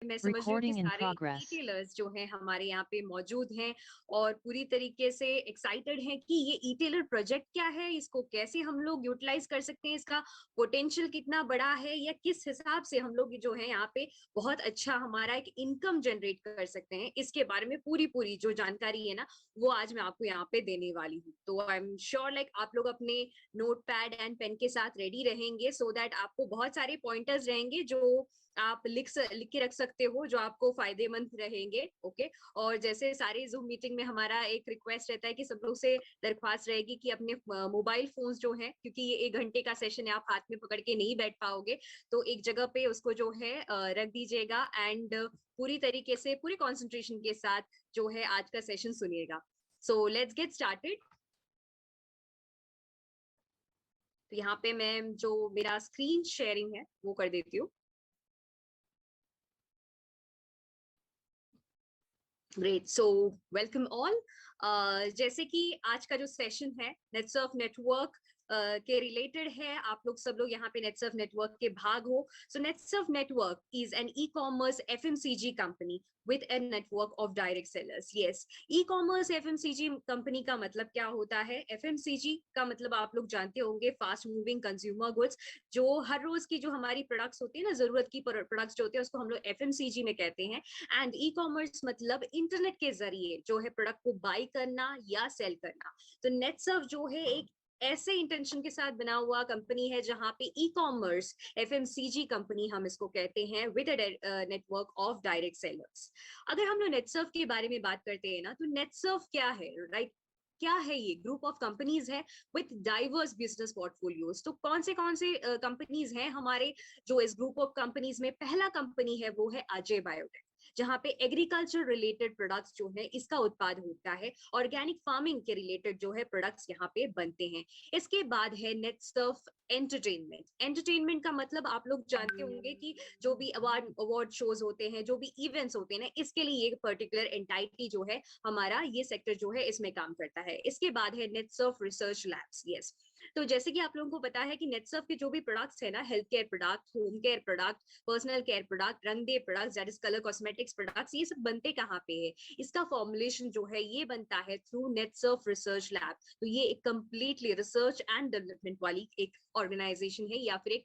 मैं समझ रही हूँ कि Recording in सारे progress. ई-टेलर्स जो हैं हमारे यहाँ पे मौजूद हैं और पूरी तरीके से एक्साइटेड हैं कि ये ई-टेलर प्रोजेक्ट क्या है, इसको कैसे हम लोग यूटिलाइज कर सकते हैं, इसका पोटेंशियल कितना बड़ा है या किस हिसाब से हम लोग जो है यहाँ पे बहुत अच्छा हमारा एक इनकम जनरेट कर सकते हैं, इसके बारे में पूरी पूरी जो जानकारी है ना वो आज मैं आपको यहाँ पे देने वाली हूँ। तो आई एम श्योर लाइक आप लोग अपने नोट पैड एंड पेन के साथ रेडी रहेंगे सो दैट आपको बहुत सारे पॉइंटर्स रहेंगे जो आप लिख के रख सकते हो, जो आपको फायदेमंद रहेंगे। ओके, और जैसे सारे जूम मीटिंग में हमारा एक रिक्वेस्ट रहता है कि सब लोग से दरख्वास्त रहेगी कि अपने मोबाइल फोन्स जो है, क्योंकि ये 1 घंटे का सेशन है, आप हाथ में पकड़ के नहीं बैठ पाओगे, तो एक जगह पे उसको जो है रख दीजिएगा एंड पूरी तरीके से पूरी कंसंट्रेशन के साथ जो है आज का सेशन सुनिएगा। So let's get started. तो यहाँ पे मैं जो मेरा स्क्रीन शेयरिंग है वो कर देती हूँ। Great, so welcome all. जैसे कि आज का जो सेशन है नेटसर्फ नेटवर्क के रिलेटेड है, आप लोग सब लोग यहाँ पे नेटसर्फ नेटवर्क के भाग हो। So Netsurf network is an e commerce FMCG company with a network of direct sellers. Yes, e-commerce FMCG company का मतलब क्या होता है? FMCG का मतलब आप लोग जानते होंगे, फास्ट मूविंग कंज्यूमर गुड्स, जो हर रोज की जो हमारी प्रोडक्ट्स होती है ना, जरूरत की प्रोडक्ट्स जो होती है उसको हम लोग FMCG में कहते हैं। एंड ई कॉमर्स मतलब इंटरनेट के जरिए जो है प्रोडक्ट को बाई करना या सेल करना। तो नेटसर्फ जो है एक ऐसे इंटेंशन के साथ बना हुआ कंपनी है जहां पे ई कॉमर्स एफएमसीजी कंपनी हम इसको कहते हैं with network of direct sellers. अगर हम लोग नेटसर्फ के बारे में बात करते हैं ना, तो नेटसर्फ क्या है, राइट? क्या है? ये ग्रुप ऑफ कंपनीज है विद डाइवर्स बिजनेस पोर्टफोलियोज। तो कौन से कंपनीज हैं हमारे जो इस ग्रुप ऑफ कंपनीज में? पहला कंपनी है वो है अजय बायोटेक, जहां पे एग्रीकल्चर रिलेटेड प्रोडक्ट्स जो है इसका उत्पाद होता है, ऑर्गेनिक फार्मिंग के रिलेटेड जो है प्रोडक्ट्स यहाँ पे बनते हैं। इसके बाद है नेटसर्फ एंटरटेनमेंट। एंटरटेनमेंट का मतलब आप लोग जानते होंगे कि जो भी अवार्ड शोज होते हैं, जो भी इवेंट्स होते हैं, इसके लिए ये पर्टिकुलर एंटाइटी जो है हमारा ये सेक्टर जो है इसमें काम करता है। इसके बाद है नेटसर्फ रिसर्च लैब्स। यस, तो जैसे कि आप लोगों को पता है कि नेटसर्फ के जो भी प्रोडक्ट्स है ना, health care product, home care product, personal care product, Rang De products, that is colour cosmetics products, ये सब बनते कहाँ पे है? इसका फॉर्मुलेशन जो है ये बनता है थ्रू नेटसर्फ रिसर्च लैब। तो ये एक कंप्लीटली रिसर्च एंड डेवलपमेंट वाली एक ऑर्गेनाइजेशन है या फिर एक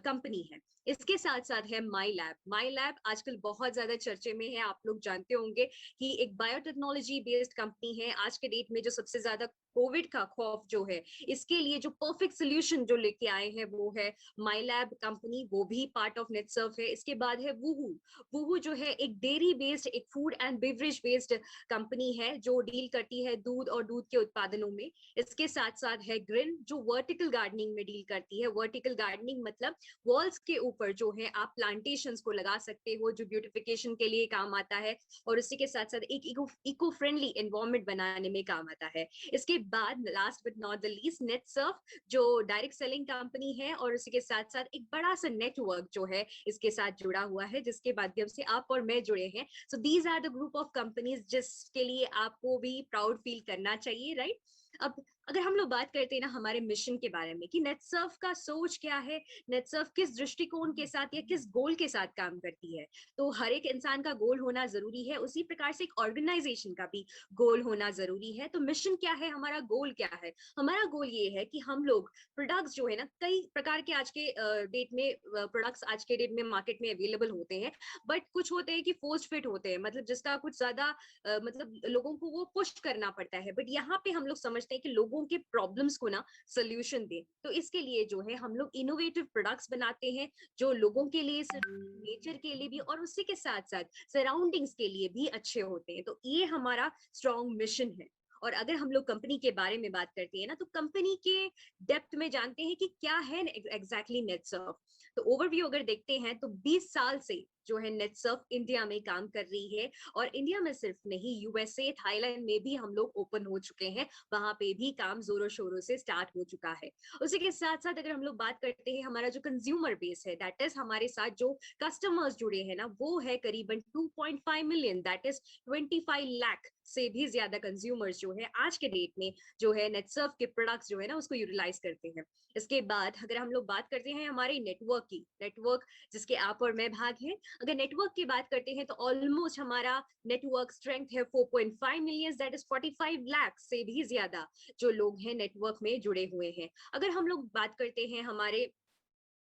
कंपनी है। इसके साथ साथ है माई लैब। माई लैब आजकल बहुत ज्यादा चर्चे में है, आप लोग जानते होंगे कि एक बायोटेक्नोलॉजी बेस्ड कंपनी है। आज के डेट में जो सबसे ज्यादा कोविड का खौफ जो है, इसके लिए जो परफेक्ट सोल्यूशन जो लेके आए हैं वो है माई लैब कंपनी, वो भी पार्ट ऑफ नेटसर्फ है। इसके बाद है वूहू। वूहू जो है एक डेयरी बेस्ड, एक food and beverage based company है जो डील करती है दूध और दूध के उत्पादनों में। इसके साथ साथ है ग्रिन, जो वर्टिकल गार्डनिंग में डील करती है। वर्टिकल गार्डनिंग मतलब वॉल्स के ऊपर जो है आप प्लांटेशंस को लगा सकते हो, जो ब्यूटिफिकेशन के लिए काम आता है और उसी के साथ साथ एक इको फ्रेंडली एनवायरमेंट बनाने में काम आता है। इसके बाद last but not the least Netsurf, जो डायरेक्ट सेलिंग कंपनी है और उसी के साथ साथ एक बड़ा सा नेटवर्क जो है इसके साथ जुड़ा हुआ है, जिसके माध्यम से आप और मैं जुड़े हैं। So these are the group of companies जिसके लिए आपको भी प्राउड फील करना चाहिए, राइट? अब अगर हम लोग बात करते हैं ना हमारे मिशन के बारे में कि नेटसर्फ का सोच क्या है, नेटसर्फ किस दृष्टिकोण के साथ या किस गोल के साथ काम करती है, तो हर एक इंसान का गोल होना जरूरी है, उसी प्रकार से एक ऑर्गेनाइजेशन का भी गोल होना जरूरी है। तो मिशन क्या है, हमारा गोल क्या है? हमारा गोल ये है कि हम लोग प्रोडक्ट्स जो है ना, कई प्रकार के आज के डेट में प्रोडक्ट्स आज के डेट में मार्केट में अवेलेबल होते हैं, बट कुछ होते हैं कि फोर्स फिट होते हैं, मतलब जिसका कुछ ज्यादा मतलब लोगों को वो पुश करना पड़ता है। बट यहाँ पे हम लोग समझते हैं कि लोगों के प्रॉब्लम्स को ना सोल्यूशन दे, तो इसके लिए जो है हम लोग इनोवेटिव प्रोडक्ट्स बनाते हैं जो लोगों के लिए, सिर्फ नेचर के लिए भी और उसी के साथ साथ सराउंडिंग्स के लिए भी अच्छे होते हैं। तो ये हमारा स्ट्रॉन्ग मिशन है। और अगर हम लोग कंपनी के बारे में बात करते हैं ना, तो कंपनी के डेप्थ में जानते हैं कि क्या है एग्जैक्टली नेटसर्फ। तो ओवरव्यू अगर देखते हैं तो 20 साल से जो है नेटसर्फ इंडिया में काम कर रही है, और इंडिया में सिर्फ नहीं, यूएसए, थाईलैंड में भी हम लोग ओपन हो चुके हैं, वहां पे भी काम जोरों शोरों से स्टार्ट हो चुका है। उसी के साथ साथ अगर हम लोग बात करते हैं हमारा जो कंज्यूमर बेस है, दैट इज हमारे साथ जो कस्टमर्स जुड़े हैं ना, वो है करीबन 2.5 मिलियन, दैट इज 25 लाख से भी ज्यादा कंज्यूमर्स जो है आज के डेट में जो है नेटसर्फ के प्रोडक्ट्स जो है ना उसको यूटिलाइज करते हैं। इसके बाद अगर हम लोग बात करते हैं हमारे नेटवर्क की, नेटवर्क जिसके आप और मैं भाग हैं, अगर नेटवर्क की बात करते हैं तो ऑलमोस्ट हमारा नेटवर्क स्ट्रेंथ है 4.5 मिलियन, दैट इज 45 लाख से भी ज्यादा जो लोग हैं नेटवर्क में जुड़े हुए हैं। अगर हम लोग बात करते हैं हमारे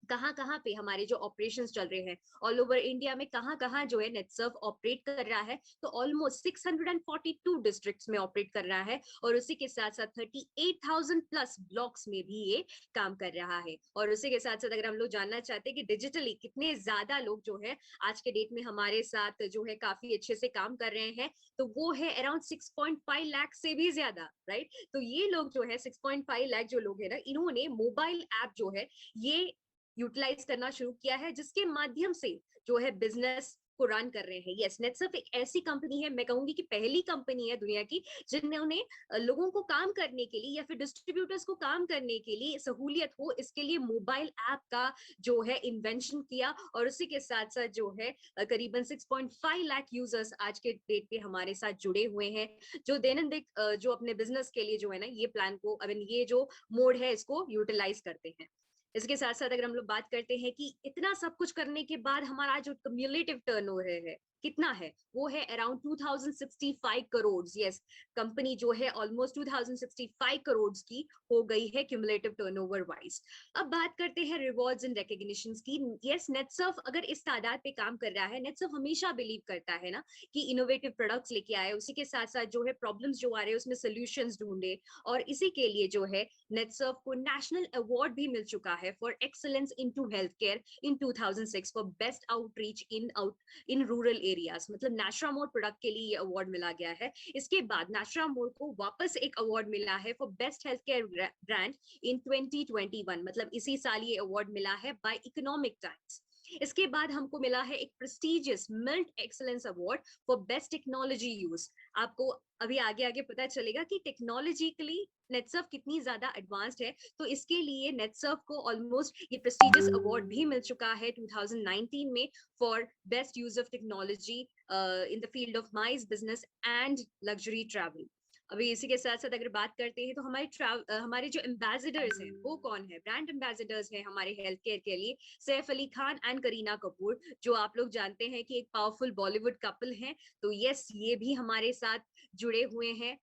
कहाँ कहाँ पे हमारे जो ऑपरेशंस चल रहे हैं ऑल ओवर इंडिया में, कहाँ कहाँ जो है नेटसर्फ ऑपरेट कर रहा है, तो ऑलमोस्ट 642 डिस्ट्रिक्ट्स में ऑपरेट कर रहा है और उसी के साथ साथ 38,000 प्लस ब्लॉक्स में भी ये काम कर रहा है। और उसी के साथ साथ अगर हम लोग जानना चाहते हैं कि डिजिटली कितने ज्यादा लोग जो है आज के डेट में हमारे साथ जो है काफी अच्छे से काम कर रहे हैं, तो वो है अराउंड 6.5 लाख से भी ज्यादा, राइट। तो ये लोग जो है 6.5 लाख जो लोग है ना, इन्होंने मोबाइल ऐप जो है ये यूटिलाइज करना शुरू किया है, जिसके माध्यम से जो है बिजनेस को रन कर रहे हैं। यस, नेटसर्फ एक ऐसी कंपनी है, मैं कहूंगी कि पहली कंपनी है दुनिया की जिन्होंने लोगों को काम करने के लिए या फिर डिस्ट्रीब्यूटर्स को काम करने के लिए सहूलियत हो इसके लिए मोबाइल ऐप का जो है इन्वेंशन किया। और उसी के साथ साथ जो है करीबन 6.5 लाख यूजर्स आज के डेट पे हमारे साथ जुड़े हुए हैं, जो दैनिक जो अपने बिजनेस के लिए जो है ना ये प्लान को, आई मीन ये जो मोड है इसको यूटिलाइज करते हैं। इसके साथ साथ अगर हम लोग बात करते हैं कि इतना सब कुछ करने के बाद हमारा जो क्यूमुलेटिव टर्नओवर है कितना है, वो है अराउंड 2065 करोड़। यस, कंपनी जो है ऑलमोस्ट 2065 करोड़ की हो गई है क्यूमुलेटिव टर्नओवर वाइज। अब बात करते हैं रिवॉर्ड्स एंड रिकॉग्निशंस की। यस, नेटसर्फ अगर इस तादाद पे काम कर रहा है, नेटसर्फ हमेशा बिलीव करता है ना कि इनोवेटिव प्रोडक्ट्स लेके आए, उसी के साथ साथ जो है प्रॉब्लम्स जो आ रहे हैं उसमें सोल्यूशंस ढूंढे, और इसी के लिए जो है नेटसर्फ को नेशनल अवार्ड भी मिल चुका है for excellence into health care in 2006 for best outreach in rural areas. मतलब नेशरा मोड प्रोडक्ट के लिए ये अवार्ड मिला गया है। इसके बाद नेशरा मोड को वापस एक अवार्ड मिला है for best health care brand इन 2021, मतलब इसी साल ये अवार्ड मिला है बाय इकोनॉमिक टाइम्स। इसके बाद हमको मिला है एक prestigious Milt excellence award for best technology use. आपको अभी आगे आगे पता चलेगा कि टेक्नोलॉजिकली नेटसर्फ कितनी ज्यादा एडवांस्ड है, तो इसके लिए नेटसर्फ को ऑलमोस्ट ये प्रेस्टिजियस अवार्ड भी मिल चुका है 2019 में for best use of technology in the field of mine's business and luxury travel. अभी इसी के साथ साथ अगर बात करते हैं तो हमारे जो एम्बेसडर्स हैं वो कौन है, ब्रांड एम्बेसडर्स हैं हमारे हेल्थ केयर के लिए, सैफ अली खान एंड करीना कपूर, जो आप लोग जानते हैं कि एक पावरफुल बॉलीवुड कपल हैं। तो यस, ये भी हमारे साथ जुड़े हुए हैं।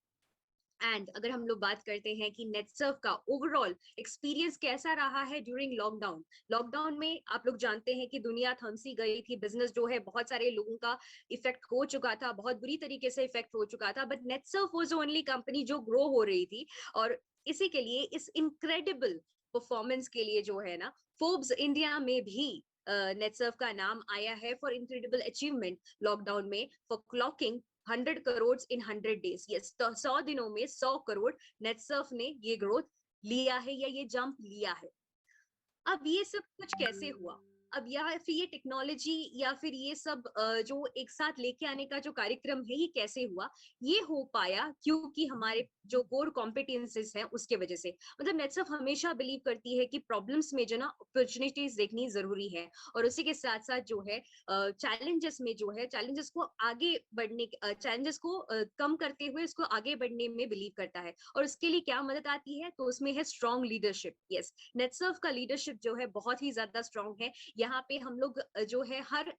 एंड अगर हम लोग बात करते हैं कि नेटसर्फ का ओवरऑल एक्सपीरियंस कैसा रहा है ड्यूरिंग लॉकडाउन, लॉकडाउन में आप लोग जानते हैं कि दुनिया थम सी गई थी, बिजनेस जो है बहुत सारे लोगों का इफेक्ट हो चुका था, बहुत बुरी तरीके से इफेक्ट हो चुका था, but Netsurf was only company जो ग्रो हो रही थी। और इसी के लिए, इस इनक्रेडिबल परफॉर्मेंस के लिए जो है ना, फोर्ब्स इंडिया में भी नेटसर्फ का नाम आया है फॉर इनक्रेडिबल अचीवमेंट लॉकडाउन में, for clocking 100 crore in 100 days. Yes, तो 100 दिनों में 100 करोड़ नेटसर्फ ने ये ग्रोथ लिया है या ये जंप लिया है। अब ये सब कुछ कैसे हुआ, अब या फिर ये टेक्नोलॉजी या फिर ये सब जो एक साथ लेके आने का जो कार्यक्रम है ये कैसे हुआ, ये हो पाया क्योंकि हमारे जो कोर कॉम्पिटेंसेस हैं उसके वजह से। मतलब नेटसर्फ हमेशा बिलीव करती है कि प्रॉब्लम्स में जो ना अपॉर्चुनिटीज देखनी जरूरी है, और उसी के साथ साथ जो है चैलेंजेस में जो है चैलेंजेस को आगे बढ़ने, चैलेंजेस को कम करते हुए उसको आगे बढ़ने में बिलीव करता है। और उसके लिए क्या मदद आती है, तो उसमें है स्ट्रॉन्ग लीडरशिप। यस, नेटसर्फ का लीडरशिप जो है बहुत ही ज्यादा स्ट्रॉन्ग है। यहाँ पे हम लोग जो है हर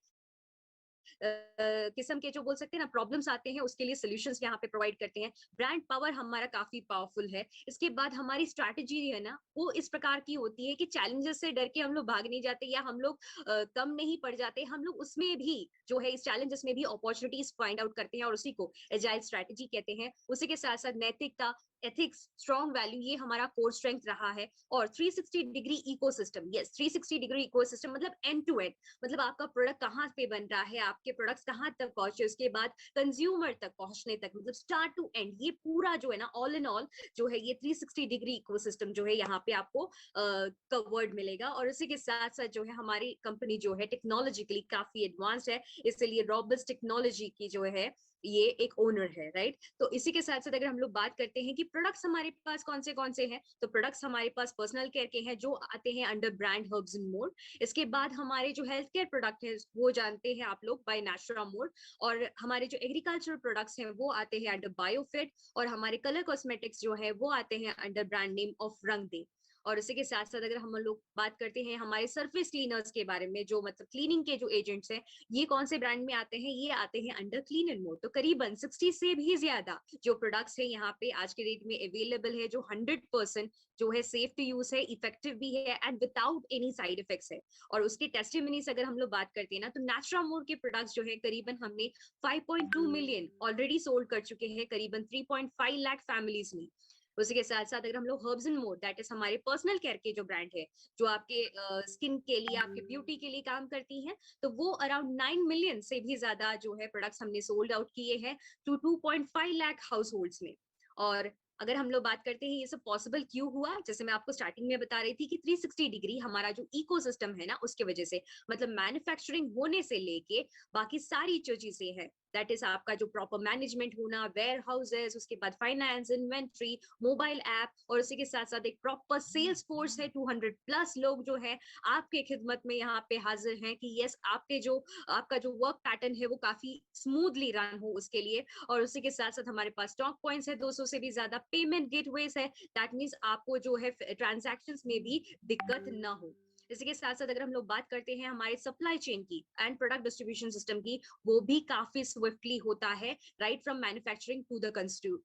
किस्म के जो बोल सकते हैं ना प्रॉब्लम्स आते हैं उसके लिए सॉल्यूशंस यहाँ पे प्रोवाइड करते हैं। ब्रांड पावर हमारा काफी पावरफुल है। इसके बाद हमारी स्ट्रैटेजी है ना वो इस प्रकार की होती है कि चैलेंजेस से डर के हम लोग भाग नहीं जाते या हम लोग कम नहीं पड़ जाते, हम लोग उसमें भी जो है इस चैलेंजेस में भी अपॉर्चुनिटीज फाइंड आउट करते हैं और उसी को एजाइल स्ट्रैटेजी कहते हैं। उसी के साथ साथ नैतिकता, एथिक्स, स्ट्रॉन्ग वैल्यू, ये हमारा कोर स्ट्रेंथ रहा है। और 360 degree ecosystem, yes 360 degree ecosystem मतलब एंड टू एंड, मतलब आपका प्रोडक्ट कहाँ पे बन रहा है, आपके प्रोडक्ट्स कहाँ तक पहुंचे, उसके बाद कंज्यूमर तक पहुंचने तक, मतलब स्टार्ट टू एंड, ये पूरा जो है ना ऑल इन ऑल जो है ये 360 डिग्री इकोसिस्टम जो है यहाँ पे आपको कवर्ड मिलेगा। और उसी के साथ साथ जो है हमारी कंपनी जो है टेक्नोलॉजिकली काफी एडवांस्ड है, इसलिए रॉबस्ट टेक्नोलॉजी की जो है ये एक ओनर है, राइट? तो इसी के साथ साथ अगर हम लोग बात करते हैं कि प्रोडक्ट्स हमारे पास कौन से हैं, तो प्रोडक्ट्स हमारे पास पर्सनल केयर के हैं जो आते हैं under brand herbs and more. इसके बाद हमारे जो हेल्थ केयर प्रोडक्ट है वो जानते हैं आप लोग बाय नेचुरा मोर। और हमारे जो एग्रीकल्चरल प्रोडक्ट्स हैं वो आते हैं अंडर बायोफिट। और हमारे कलर कॉस्मेटिक्स जो है वो आते हैं अंडर ब्रांड नेम ऑफ रंग दे। और इसी के साथ साथ अगर हम लोग बात करते हैं हमारे सरफेस क्लीनर्स के बारे में, जो मतलब क्लीनिंग के जो एजेंट्स हैं, ये कौन से ब्रांड में आते हैं? ये आते हैं अंडर क्लीन एंड मोर। तो करीबन 60 से भी ज्यादा जो प्रोडक्ट्स है यहाँ पे आज के डेट में अवेलेबल है, जो 100% जो है सेफ टू यूज है, इफेक्टिव भी है and without any side effects है। और उसके टेस्टिमनीज अगर हम लोग बात करते हैं ना, तो नेचुरा मोर के प्रोडक्ट्स जो है करीबन हमने 5.2 मिलियन ऑलरेडी सोल्ड कर चुके हैं करीबन 3.5 लाख फैमिलीज में। उसी के साथ साथ अगर हम लोग herbs and more, that is हमारे पर्सनल केयर के जो ब्रांड है, जो आपके स्किन के लिए, आपके ब्यूटी के लिए काम करती हैं, तो वो अराउंड 9 मिलियन से भी ज्यादा जो है प्रोडक्ट्स हमने सोल्ड आउट किए हैं टू 2.5 लाख हाउस होल्ड्स में। और अगर हम लोग बात करते हैं ये सब पॉसिबल क्यों हुआ, जैसे मैं आपको स्टार्टिंग में बता रही थी कि 360 डिग्री हमारा जो इकोसिस्टम है ना, उसके वजह से, मतलब मैन्युफैक्चरिंग होने से लेके बाकी सारी जो चीजें हैं, दैट इज आपका जो प्रॉपर मैनेजमेंट होना, वेयर हाउसेस, उसके बाद फाइनेंस, इन्वेंट्री, मोबाइल ऐप, और उसी के साथ साथ एक प्रॉपर सेल्स फोर्स है, 200 प्लस लोग जो है आपके खिदमत में यहाँ पे हाजिर हैं कि यस आपका जो वर्क पैटर्न है वो काफी स्मूथली रन हो उसके लिए। और उसी के साथ साथ हमारे पास स्टॉक पॉइंट्स है 200 से भी ज्यादा, पेमेंट गेटवेज है, दैट मींस आपको जो है ट्रांजैक्शंस में भी दिक्कत ना हो। इसी के साथ साथ अगर हम लोग बात करते हैं हमारे सप्लाई चेन की एंड प्रोडक्ट डिस्ट्रीब्यूशन सिस्टम की, वो भी काफी स्विफ्टली होता है, right from manufacturing to the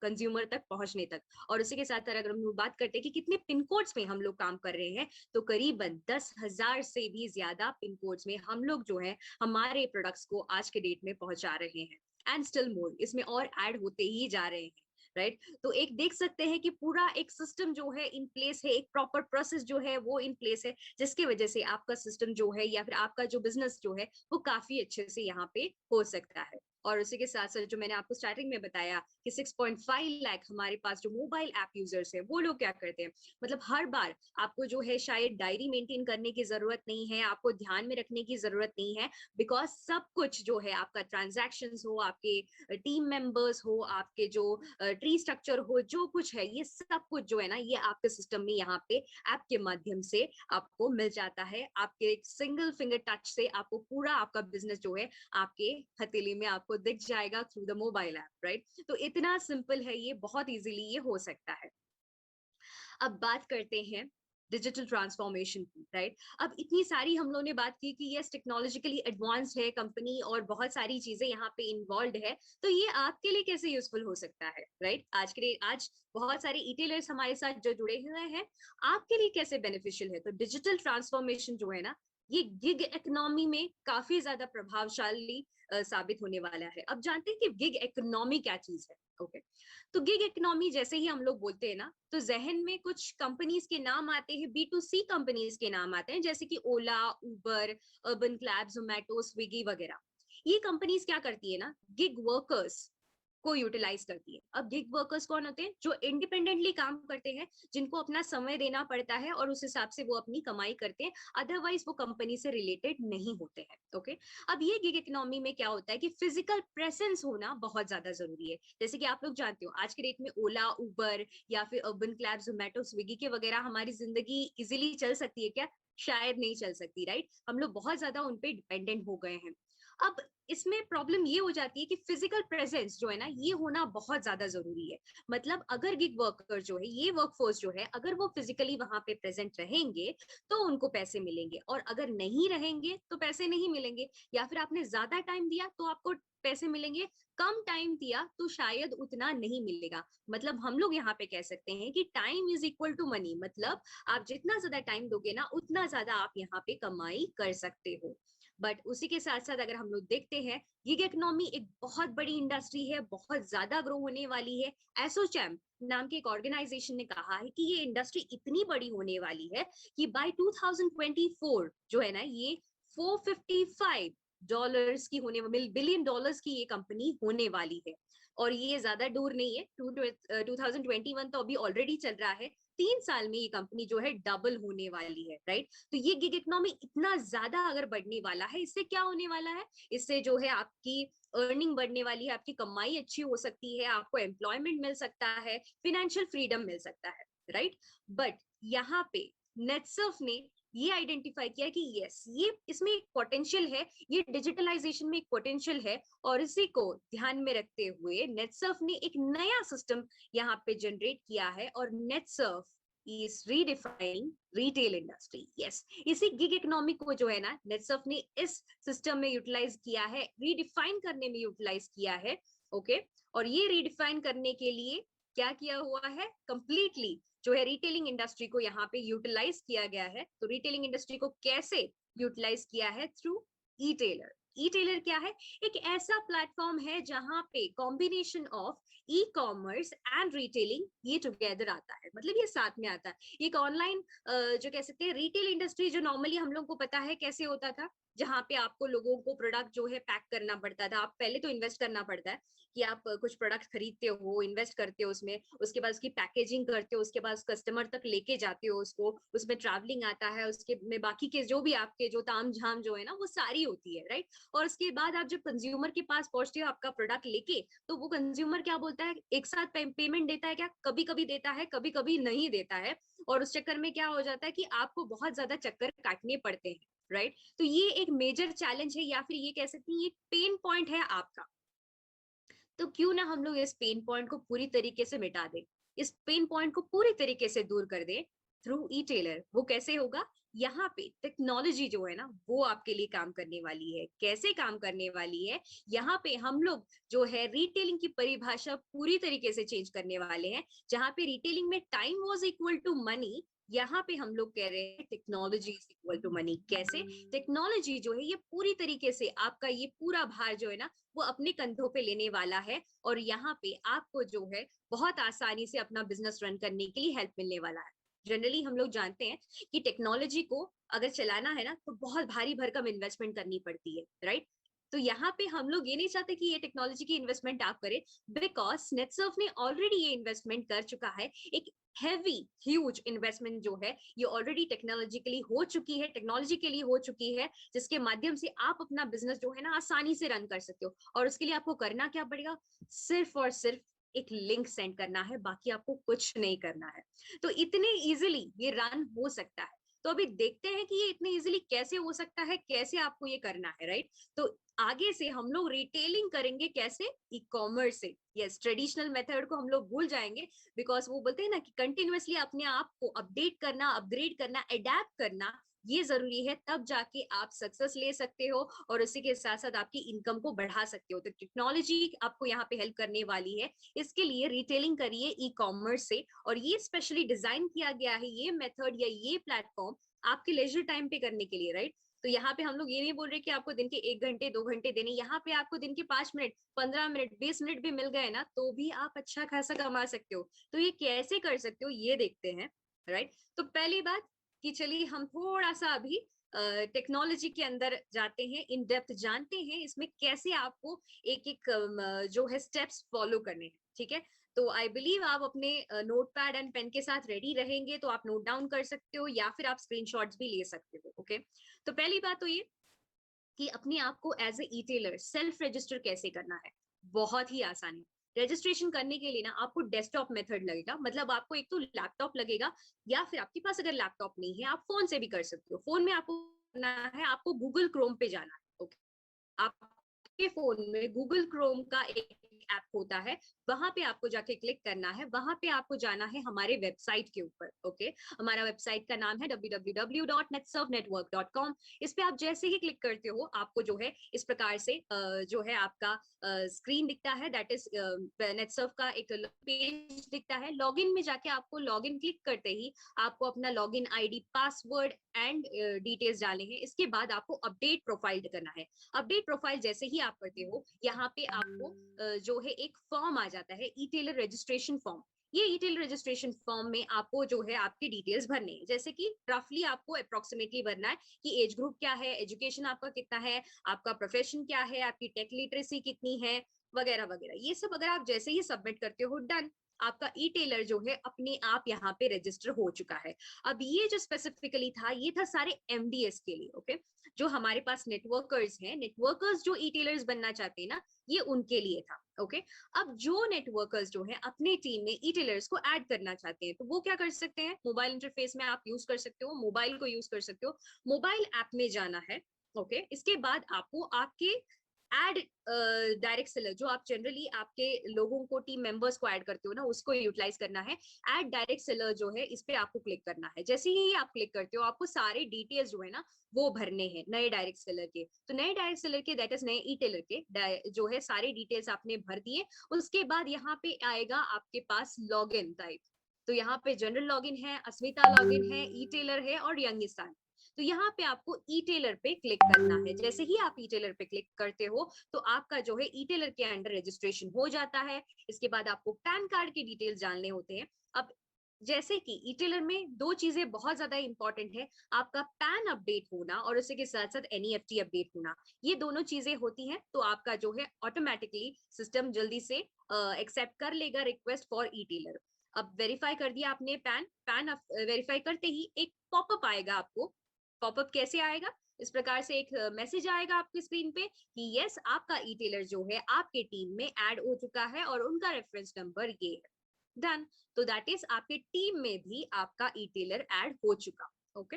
consumer तक पहुंचने तक। और उसी के साथ अगर हम लोग बात करते हैं कि कितने पिन कोड्स में हम लोग काम कर रहे हैं, तो करीबन 10,000 से भी ज्यादा पिन कोड्स में हम लोग जो है हमारे प्रोडक्ट्स को आज के डेट में पहुंचा रहे हैं एंड स्टिल मोर इसमें और ऐड होते ही जा रहे हैं, राइट? तो एक देख सकते हैं कि पूरा एक सिस्टम जो है इन प्लेस है, एक प्रॉपर प्रोसेस जो है वो इन प्लेस है, जिसकी वजह से आपका सिस्टम जो है या फिर आपका जो बिजनेस जो है वो काफी अच्छे से यहाँ पे हो सकता है। और उसी के साथ साथ जो मैंने आपको स्टार्टिंग में बताया कि 6.5 लाख हमारे पास जो मोबाइल ऐप यूजर्स है, वो लोग क्या करते हैं, मतलब हर बार आपको जो है शायद डायरी मेंटेन करने की जरूरत नहीं है, आपको ध्यान में रखने की जरूरत नहीं है, बिकॉज सब कुछ जो है आपका ट्रांजैक्शन हो, आपके टीम मेंबर्स हो, आपके जो ट्री स्ट्रक्चर हो, जो कुछ है ये सब कुछ जो है ना, ये आपके सिस्टम में यहाँ पे ऐप के माध्यम से आपको मिल जाता है। आपके एक सिंगल फिंगर टच से आपको पूरा आपका बिजनेस जो है आपके हथेली में आपको दिख जाएगा through the mobile app, right? तो इतना सिंपल है ये, बहुत इजीली ये हो सकता है। अब बात करते हैं डिजिटल ट्रांसफॉर्मेशन की, राइट? अब इतनी सारी हम लोगों ने बात की कि यस टेक्नोलॉजिकली एडवांस्ड है कंपनी और बहुत सारी चीजें यहाँ पे इन्वॉल्व है, तो ये आपके लिए कैसे यूजफुल हो सकता है, राइट? आज बहुत सारे इटेलर्स हमारे साथ जो जुड़े हुए हैं, आपके लिए कैसे बेनिफिशियल है? तो डिजिटल ट्रांसफॉर्मेशन जो है ना, ये गिग इकोनॉमी में काफी ज्यादा प्रभावशाली साबित होने वाला है। अब जानते हैं कि गिग इकोनॉमी क्या चीज है? ओके, तो गिग इकोनॉमी जैसे ही हम लोग बोलते हैं ना, तो जहन में कुछ कंपनीज के नाम आते हैं, B2C कंपनीज के नाम आते हैं, जैसे कि ओला, उबर, अर्बन क्लैब, जोमैटो, स्विगी वगैरह। ये कंपनीज क्या करती है ना, गिग वर्कर्स को यूटिलाइज करती है। अब गिग वर्कर्स कौन होते हैं? जो इंडिपेंडेंटली काम करते हैं, जिनको अपना समय देना पड़ता है और उस हिसाब से वो अपनी कमाई करते हैं, अदरवाइज वो कंपनी से रिलेटेड नहीं होते हैं। ओके, अब ये गिग इकोनॉमी में क्या होता है कि फिजिकल प्रेजेंस होना बहुत ज्यादा जरूरी है। जैसे कि आप लोग जानते हो आज के डेट में ओला, उबर या फिर अर्बन क्लैब, जोमैटो, स्विगी के वगैरह हमारी जिंदगी इजिली चल सकती है क्या? शायद नहीं चल सकती, राइट? हम लोग बहुत ज्यादा उन पे डिपेंडेंट हो गए हैं। अब इसमें प्रॉब्लम ये हो जाती है कि फिजिकल प्रेजेंस जो है ना, ये होना बहुत ज्यादा जरूरी है। मतलब अगर गिग वर्कर जो है, ये वर्कफोर्स जो है, अगर वो फिजिकली वहां पे प्रेजेंट रहेंगे तो उनको पैसे मिलेंगे, और अगर नहीं रहेंगे तो पैसे नहीं मिलेंगे। या फिर आपने ज्यादा टाइम दिया तो आपको पैसे मिलेंगे, कम टाइम दिया तो शायद उतना नहीं मिलेगा। मतलब हम लोग यहाँ पे कह सकते हैं कि time is equal to money, मतलब आप जितना ज्यादा टाइम दोगे ना, उतना ज्यादा आप यहाँ पे कमाई कर सकते हो। बट उसी के साथ साथ अगर हम लोग देखते हैं, गिग इकोनॉमी एक बहुत बड़ी इंडस्ट्री है, बहुत ज्यादा ग्रो होने वाली है। एसोचैम नाम के एक ऑर्गेनाइजेशन ने कहा है कि ये इंडस्ट्री इतनी बड़ी होने वाली है कि बाय 2024 जो है ना, ये $455 की होने, बिलियन डॉलर्स की ये कंपनी होने वाली है। और ये ज्यादा दूर नहीं है, 2021 तो अभी ऑलरेडी चल रहा है, 3 साल में ये कंपनी जो है डबल होने वाली है, राइट? तो ये गिग इकोनॉमी इतना ज्यादा अगर बढ़ने वाला है, इससे क्या होने वाला है? इससे जो है आपकी अर्निंग बढ़ने वाली है, आपकी कमाई अच्छी हो सकती है, आपको एम्प्लॉयमेंट मिल सकता है, फिनेंशियल फ्रीडम मिल सकता है, राइट? बट यहाँ पे नेटसर्फ ने ये आइडेंटिफाई किया कि यस, ये इसमें एक पोटेंशियल है, ये डिजिटलाइजेशन में एक पोटेंशियल है, और इसी को ध्यान में रखते हुए नेटसर्फ ने एक नया सिस्टम यहाँ पे जनरेट किया है, और Netsurf is redefining retail industry. Yes, इसी गिग इकोनॉमी को जो है ना, नेटसर्फ ने इस सिस्टम में यूटिलाइज किया है, रीडिफाइन करने में यूटिलाइज किया है। ओके, और ये रीडिफाइन करने के लिए क्या किया हुआ है? कंप्लीटली जो है रिटेलिंग इंडस्ट्री को यहाँ पे यूटिलाइज किया गया है। तो रिटेलिंग इंडस्ट्री को कैसे यूटिलाइज किया है? Through etailer. Etailer क्या है? एक ऐसा प्लेटफॉर्म है जहां पे combination of ecommerce and retailing ये टुगेदर आता है, मतलब ये साथ में आता है। एक ऑनलाइन जो कह सकते हैं रिटेल इंडस्ट्री, जो नॉर्मली हम लोग को पता है कैसे होता था, जहां पे आपको लोगों को प्रोडक्ट जो है पैक करना पड़ता था। आप पहले तो इन्वेस्ट करना पड़ता है कि आप कुछ प्रोडक्ट खरीदते हो, इन्वेस्ट करते हो उसमें, उसके बाद उसकी पैकेजिंग करते हो, उसके बाद कस्टमर तक लेके जाते हो उसको, उसमें ट्रैवलिंग आता है, उसके में बाकी के जो भी आपके जो ताम झाम जो है ना, वो सारी होती है, राइट? और उसके बाद आप जब कंज्यूमर के पास पहुंचते हो आपका प्रोडक्ट लेके, तो वो कंज्यूमर क्या बोलता है? एक साथ पेमेंट देता है क्या? कभी कभी देता है, कभी कभी नहीं देता है, और उस चक्कर में क्या हो जाता है कि आपको बहुत ज्यादा चक्कर काटने पड़ते हैं, राइट? तो ये एक मेजर चैलेंज है, या फिर ये कह सकते हैं ये पेन पॉइंट है आपका। तो क्यों ना हम लोग इस पेन पॉइंट को पूरी तरीके से मिटा दें, इस पेन पॉइंट को पूरी तरीके से दूर कर दें थ्रू ई टेलर। वो कैसे होगा? यहाँ पे टेक्नोलॉजी जो है ना, वो आपके लिए काम करने वाली है। कैसे काम करने वाली है? यहाँ पे हम लोग जो है रिटेलिंग की परिभाषा पूरी तरीके से चेंज करने वाले हैं। जहाँ पे रिटेलिंग में time was equal to money, यहाँ पे हम लोग कह रहे हैं technology is equal to money. कैसे? टेक्नोलॉजी जो है ये पूरी तरीके से आपका ये पूरा भार जो है ना, वो अपने कंधों पे लेने वाला है, और यहाँ पे आपको जो है बहुत आसानी से अपना बिजनेस रन करने के लिए हेल्प मिलने वाला है। जनरली हम लोग जानते हैं कि टेक्नोलॉजी को अगर चलाना है ना, तो बहुत भारी भरकम इन्वेस्टमेंट करनी पड़ती है, राइट? तो यहाँ पे हम लोग ये नहीं चाहते कि ये टेक्नोलॉजी की इन्वेस्टमेंट आप करें, बिकॉज नेटसर्फ ने ऑलरेडी ये इन्वेस्टमेंट कर चुका है। एक हैवी ह्यूज इन्वेस्टमेंट जो है ये ऑलरेडी टेक्नोलॉजिकली हो चुकी है, टेक्नोलॉजी के लिए हो चुकी है, जिसके माध्यम से आप अपना बिजनेस जो है ना आसानी से रन कर सकते हो। और उसके लिए आपको करना क्या पड़ेगा? सिर्फ और सिर्फ एक लिंक सेंड करना है, बाकी आपको कुछ नहीं करना है। तो इतने इजिली ये रन हो सकता है। तो अभी देखते हैं कि ये इतने इजिली कैसे हो सकता है, कैसे आपको ये करना है, राइट? तो आगे से हम लोग रिटेलिंग करेंगे कैसे? ई कॉमर्स से। यस, ट्रेडिशनल मेथड को हम लोग भूल जाएंगे, बिकॉज वो बोलते हैं ना कि कंटिन्यूअसली अपने आप को अपडेट करना, अपग्रेड करना, अडेप्ट करना, ये जरूरी है। तब जाके आप सक्सेस ले सकते हो, और उसी के साथ साथ आपकी इनकम को बढ़ा सकते हो। तो टेक्नोलॉजी आपको यहाँ पे हेल्प करने वाली है। इसके लिए रिटेलिंग करिए ई कॉमर्स से, और ये स्पेशली डिजाइन किया गया है ये मेथड या ये प्लेटफॉर्म आपके लेजर टाइम पे करने के लिए, राइट? तो यहाँ पे हम लोग ये नहीं बोल रहे कि आपको दिन के 1 घंटे 2 घंटे देने, यहाँ पे आपको दिन के 5 मिनट 15 मिनट 20 मिनट भी मिल गए ना, तो भी आप अच्छा खासा कमा सकते हो। तो ये कैसे कर सकते हो ये देखते हैं, राइट? तो पहली बात कि चलिए हम थोड़ा सा अभी टेक्नोलॉजी के अंदर जाते हैं, इन डेप्थ जानते हैं इसमें कैसे आपको एक एक जो है स्टेप्स फॉलो करने हैं, ठीक है? तो आई बिलीव आप अपने नोट पैड एंड पेन के साथ रेडी रहेंगे, तो आप नोट डाउन कर सकते हो, या फिर आप स्क्रीनशॉट्स भी ले सकते हो। ओके, तो पहली बात तो ये कि अपने आप को as a e tailer self register कैसे करना है। बहुत ही आसान है। रजिस्ट्रेशन करने के लिए ना आपको डेस्कटॉप मेथड लगेगा, मतलब आपको एक तो लैपटॉप लगेगा, या फिर आपके पास अगर लैपटॉप नहीं है आप फोन से भी कर सकते हो। फोन में आपको करना है, आपको गूगल क्रोम पे जाना है। ओके, आपके फोन में गूगल क्रोम का एक ऐप होता है, वहां पे आपको जाके क्लिक करना है, वहां पे आपको जाना है हमारे वेबसाइट के ऊपर। ओके, हमारा वेबसाइट का नाम है www.netsurfnetwork.com। इस पे आप जैसे ही क्लिक करते हो आपको जो है इस प्रकार से जो है आपका स्क्रीन दिखता है, दैट इज नेटसर्फ का एक पेज दिखता है। लॉगिन में जाके आपको लॉगिन क्लिक करते ही आपको अपना login ID, password and details डालने हैं। इसके बाद आपको अपडेट प्रोफाइल करना है। अपडेट प्रोफाइल जैसे ही आप करते हो, यहाँ पे आपको जो है एक फॉर्म आ जाता है, ई टेलर रजिस्ट्रेशन फॉर्म। ये ई टेलर रजिस्ट्रेशन फॉर्म में आपको जो है आपके डिटेल्स भरने हैं, जैसे कि रफली आपको अप्रोक्सीमेटली भरना है कि एज ग्रुप क्या है, एजुकेशन आपका कितना है, आपका प्रोफेशन क्या है, आपकी टेक लिटरेसी कितनी है, वगैरह वगैरह। ये सब अगर आप जैसे ही सबमिट करते हो, डन, आपका ई टेलर जो है अपने आप यहाँ पे रजिस्टर हो चुका है। अब ये जो स्पेसिफिकली था, ये था सारे एमडीएस के लिए, ओके। जो हमारे पास नेटवर्कर्स हैं, नेटवर्कर्स जो ई टेलर्स बनना चाहते हैं ना, ये उनके लिए था, ओके। अब जो नेटवर्कर्स जो है अपनी टीम में ई टेलर्स को ऐड करना चाहते हैं, तो वो क्या कर सकते हैं, मोबाइल इंटरफेस में आप यूज कर सकते हो, मोबाइल को यूज कर सकते हो, मोबाइल ऐप में जाना है, ओके। इसके बाद आपको आपके एड डायरेक्ट सेलर, जो आप जनरली आपके लोगों को, टीम मेंबर्स को ऐड करते हो ना, उसको यूटिलाइज करना है। ऐड डायरेक्ट सेलर जो है, इस पे आपको क्लिक करना है। जैसे ही आप क्लिक करते हो, आपको सारे डिटेल्स जो है ना वो भरने हैं नए डायरेक्ट सेलर के। तो नए डायरेक्ट सेलर के, दैट इज नए ई टेलर के जो है सारे डिटेल्स आपने भर दिए। उसके बाद यहाँ पे आएगा आपके पास लॉगिन टाइप। तो यहाँ पे जनरल लॉगिन है, अस्मिता लॉगिन है, ई टेलर है और यंगिस्तान। तो यहाँ पे आपको ई टेलर पे क्लिक करना है। जैसे ही आप ई टेलर पे क्लिक करते हो, तो आपका जो है ई टेलर के अंडर रजिस्ट्रेशन हो जाता है। इसके बाद आपको पैन कार्ड के डिटेल्स डालने होते हैं। अब जैसे कि ई टेलर में दो चीजें बहुत ज्यादा इंपॉर्टेंट है, आपका पैन अपडेट होना और उसी के साथ साथ एनईएफटी अपडेट होना। ये दोनों चीजें होती हैं तो आपका जो है ऑटोमेटिकली सिस्टम जल्दी से एक्सेप्ट कर लेगा रिक्वेस्ट फॉर ई टेलर। अब वेरीफाई कर दिया आपने पैन वेरीफाई करते ही एक पॉपअप आएगा आपको। पॉपअप कैसे आएगा, इस प्रकार से एक मैसेज आएगा आपकी स्क्रीन पे कि यस, आपका ई टेलर जो है आपके टीम में ऐड हो चुका है और उनका रेफरेंस नंबर ये है। डन। तो दैट इज आपके टीम में भी आपका ई टेलर ऐड हो चुका, ओके।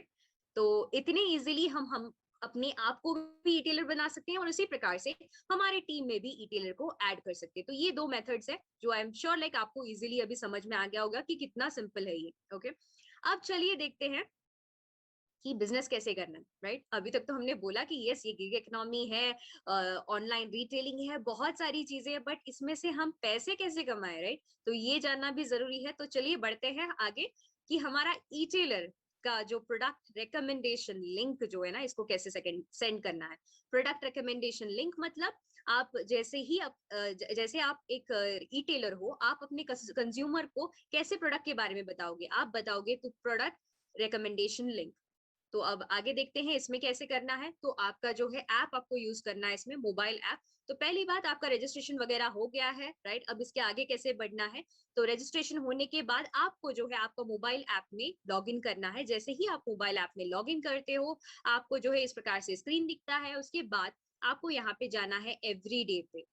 तो इतने इजीली हम अपने आप को भी ई टेलर बना सकते हैं और उसी प्रकार से हमारे टीम में भी ई टेलर को ऐड कर सकते हैं। तो ये दो मेथड्स है जो आई एम श्योर लाइक आपको इजीली अभी समझ में आ गया होगा कि कितना सिंपल है ये, ओके। अब चलिए देखते हैं कि बिजनेस कैसे करना है, राइट। अभी तक तो हमने बोला कि यस, ये गिग इकोनॉमी है, ऑनलाइन रिटेलिंग है, बहुत सारी चीजें हैं, बट इसमें से हम पैसे कैसे कमाए, राइट। तो ये जानना भी जरूरी है। तो चलिए बढ़ते हैं आगे कि हमारा ई टेलर का जो प्रोडक्ट रिकमेंडेशन लिंक जो है ना, इसको कैसे सेंड करना है। प्रोडक्ट रिकमेंडेशन लिंक मतलब आप जैसे आप एक ई टेलर हो, आप अपने कंज्यूमर को कैसे प्रोडक्ट के बारे में बताओगे, आप बताओगे तो प्रोडक्ट रिकमेंडेशन लिंक। तो अब आगे देखते हैं इसमें कैसे करना है। तो आपका जो है ऐप आपको यूज करना है इसमें, मोबाइल ऐप। तो पहली बात, आपका रजिस्ट्रेशन वगैरह हो गया है, राइट। अब इसके आगे कैसे बढ़ना है, तो रजिस्ट्रेशन होने के बाद आपको जो है आपका मोबाइल ऐप में लॉग इन करना है। जैसे ही आप मोबाइल ऐप में लॉग इन करते हो, आपको जो है इस प्रकार से स्क्रीन दिखता है। उसके बाद आपको यहाँ पे जाना है एवरीडे पे।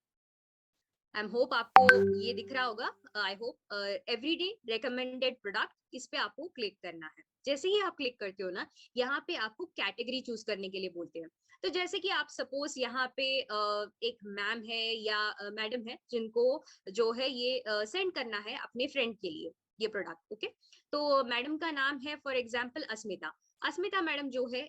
आई होप आपको ये दिख रहा होगा। I hope everyday recommended product, इस पे आपको क्लिक करना है। जैसे ही आप क्लिक करते हो ना, यहाँ पे आपको कैटेगरी चूज करने के लिए बोलते हैं। तो जैसे कि आप सपोज यहाँ पे एक मैम है या मैडम है जिनको जो है ये सेंड करना है अपने फ्रेंड के लिए ये प्रोडक्ट, ओके। तो मैडम का नाम है for example Asmita. Asmita madam जो है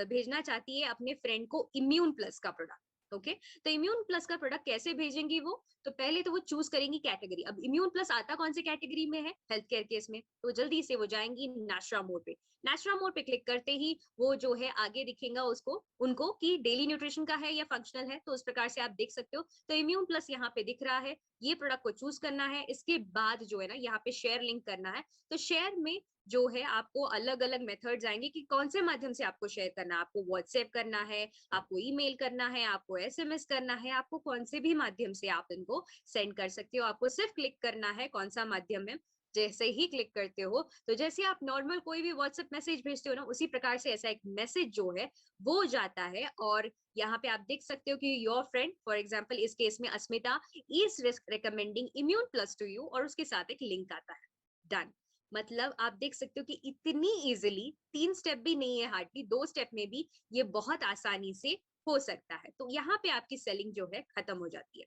भेजना चाहती है अपने फ्रेंड को इम्यून प्लस का प्रोडक्ट, ओके। तो इम्यून प्लस का प्रोडक्ट कैसे भेजेंगी वो, तो पहले तो वो चूज करेंगी कैटेगरी। अब इम्यून प्लस आता कौन से कैटेगरी में है, हेल्थ केयर केस में। तो जल्दी से वो जाएंगी नाशरा मोड पे। नाशरा मोड पे क्लिक करते ही वो जो है आगे दिखेगा उसको उनको कि डेली न्यूट्रिशन का है या फंक्शनल है। तो उस प्रकार से आप देख सकते हो। तो इम्यून प्लस यहाँ पे दिख रहा है, ये प्रोडक्ट को चूज करना है। इसके बाद जो है ना यहाँ पे शेयर लिंक करना है। तो शेयर में जो है आपको अलग अलग मेथड्स आएंगे कि कौन से माध्यम से आपको शेयर करना है। आपको व्हाट्सएप करना है, आपको ईमेल करना है, आपको एसएमएस करना है, आपको कौन से भी माध्यम से आप इनको सेंड कर सकते हो। आपको सिर्फ क्लिक करना है कौन सा माध्यम है। जैसे ही क्लिक करते हो, तो जैसे आप नॉर्मल कोई भी व्हाट्सएप मैसेज भेजते हो ना, उसी प्रकार से ऐसा एक मैसेज जो है वो जाता है। और यहाँ पे आप देख सकते हो कि योर फ्रेंड, फॉर एग्जाम्पल इस केस में Asmita, is recommending immune plus to you, और उसके साथ एक लिंक आता है। डन। मतलब आप देख सकते हो कि इतनी इजिली, 3 स्टेप भी नहीं है, हार्डली 2 स्टेप में भी ये बहुत आसानी से हो सकता है। तो यहाँ पे आपकी सेलिंग जो है खत्म हो जाती है।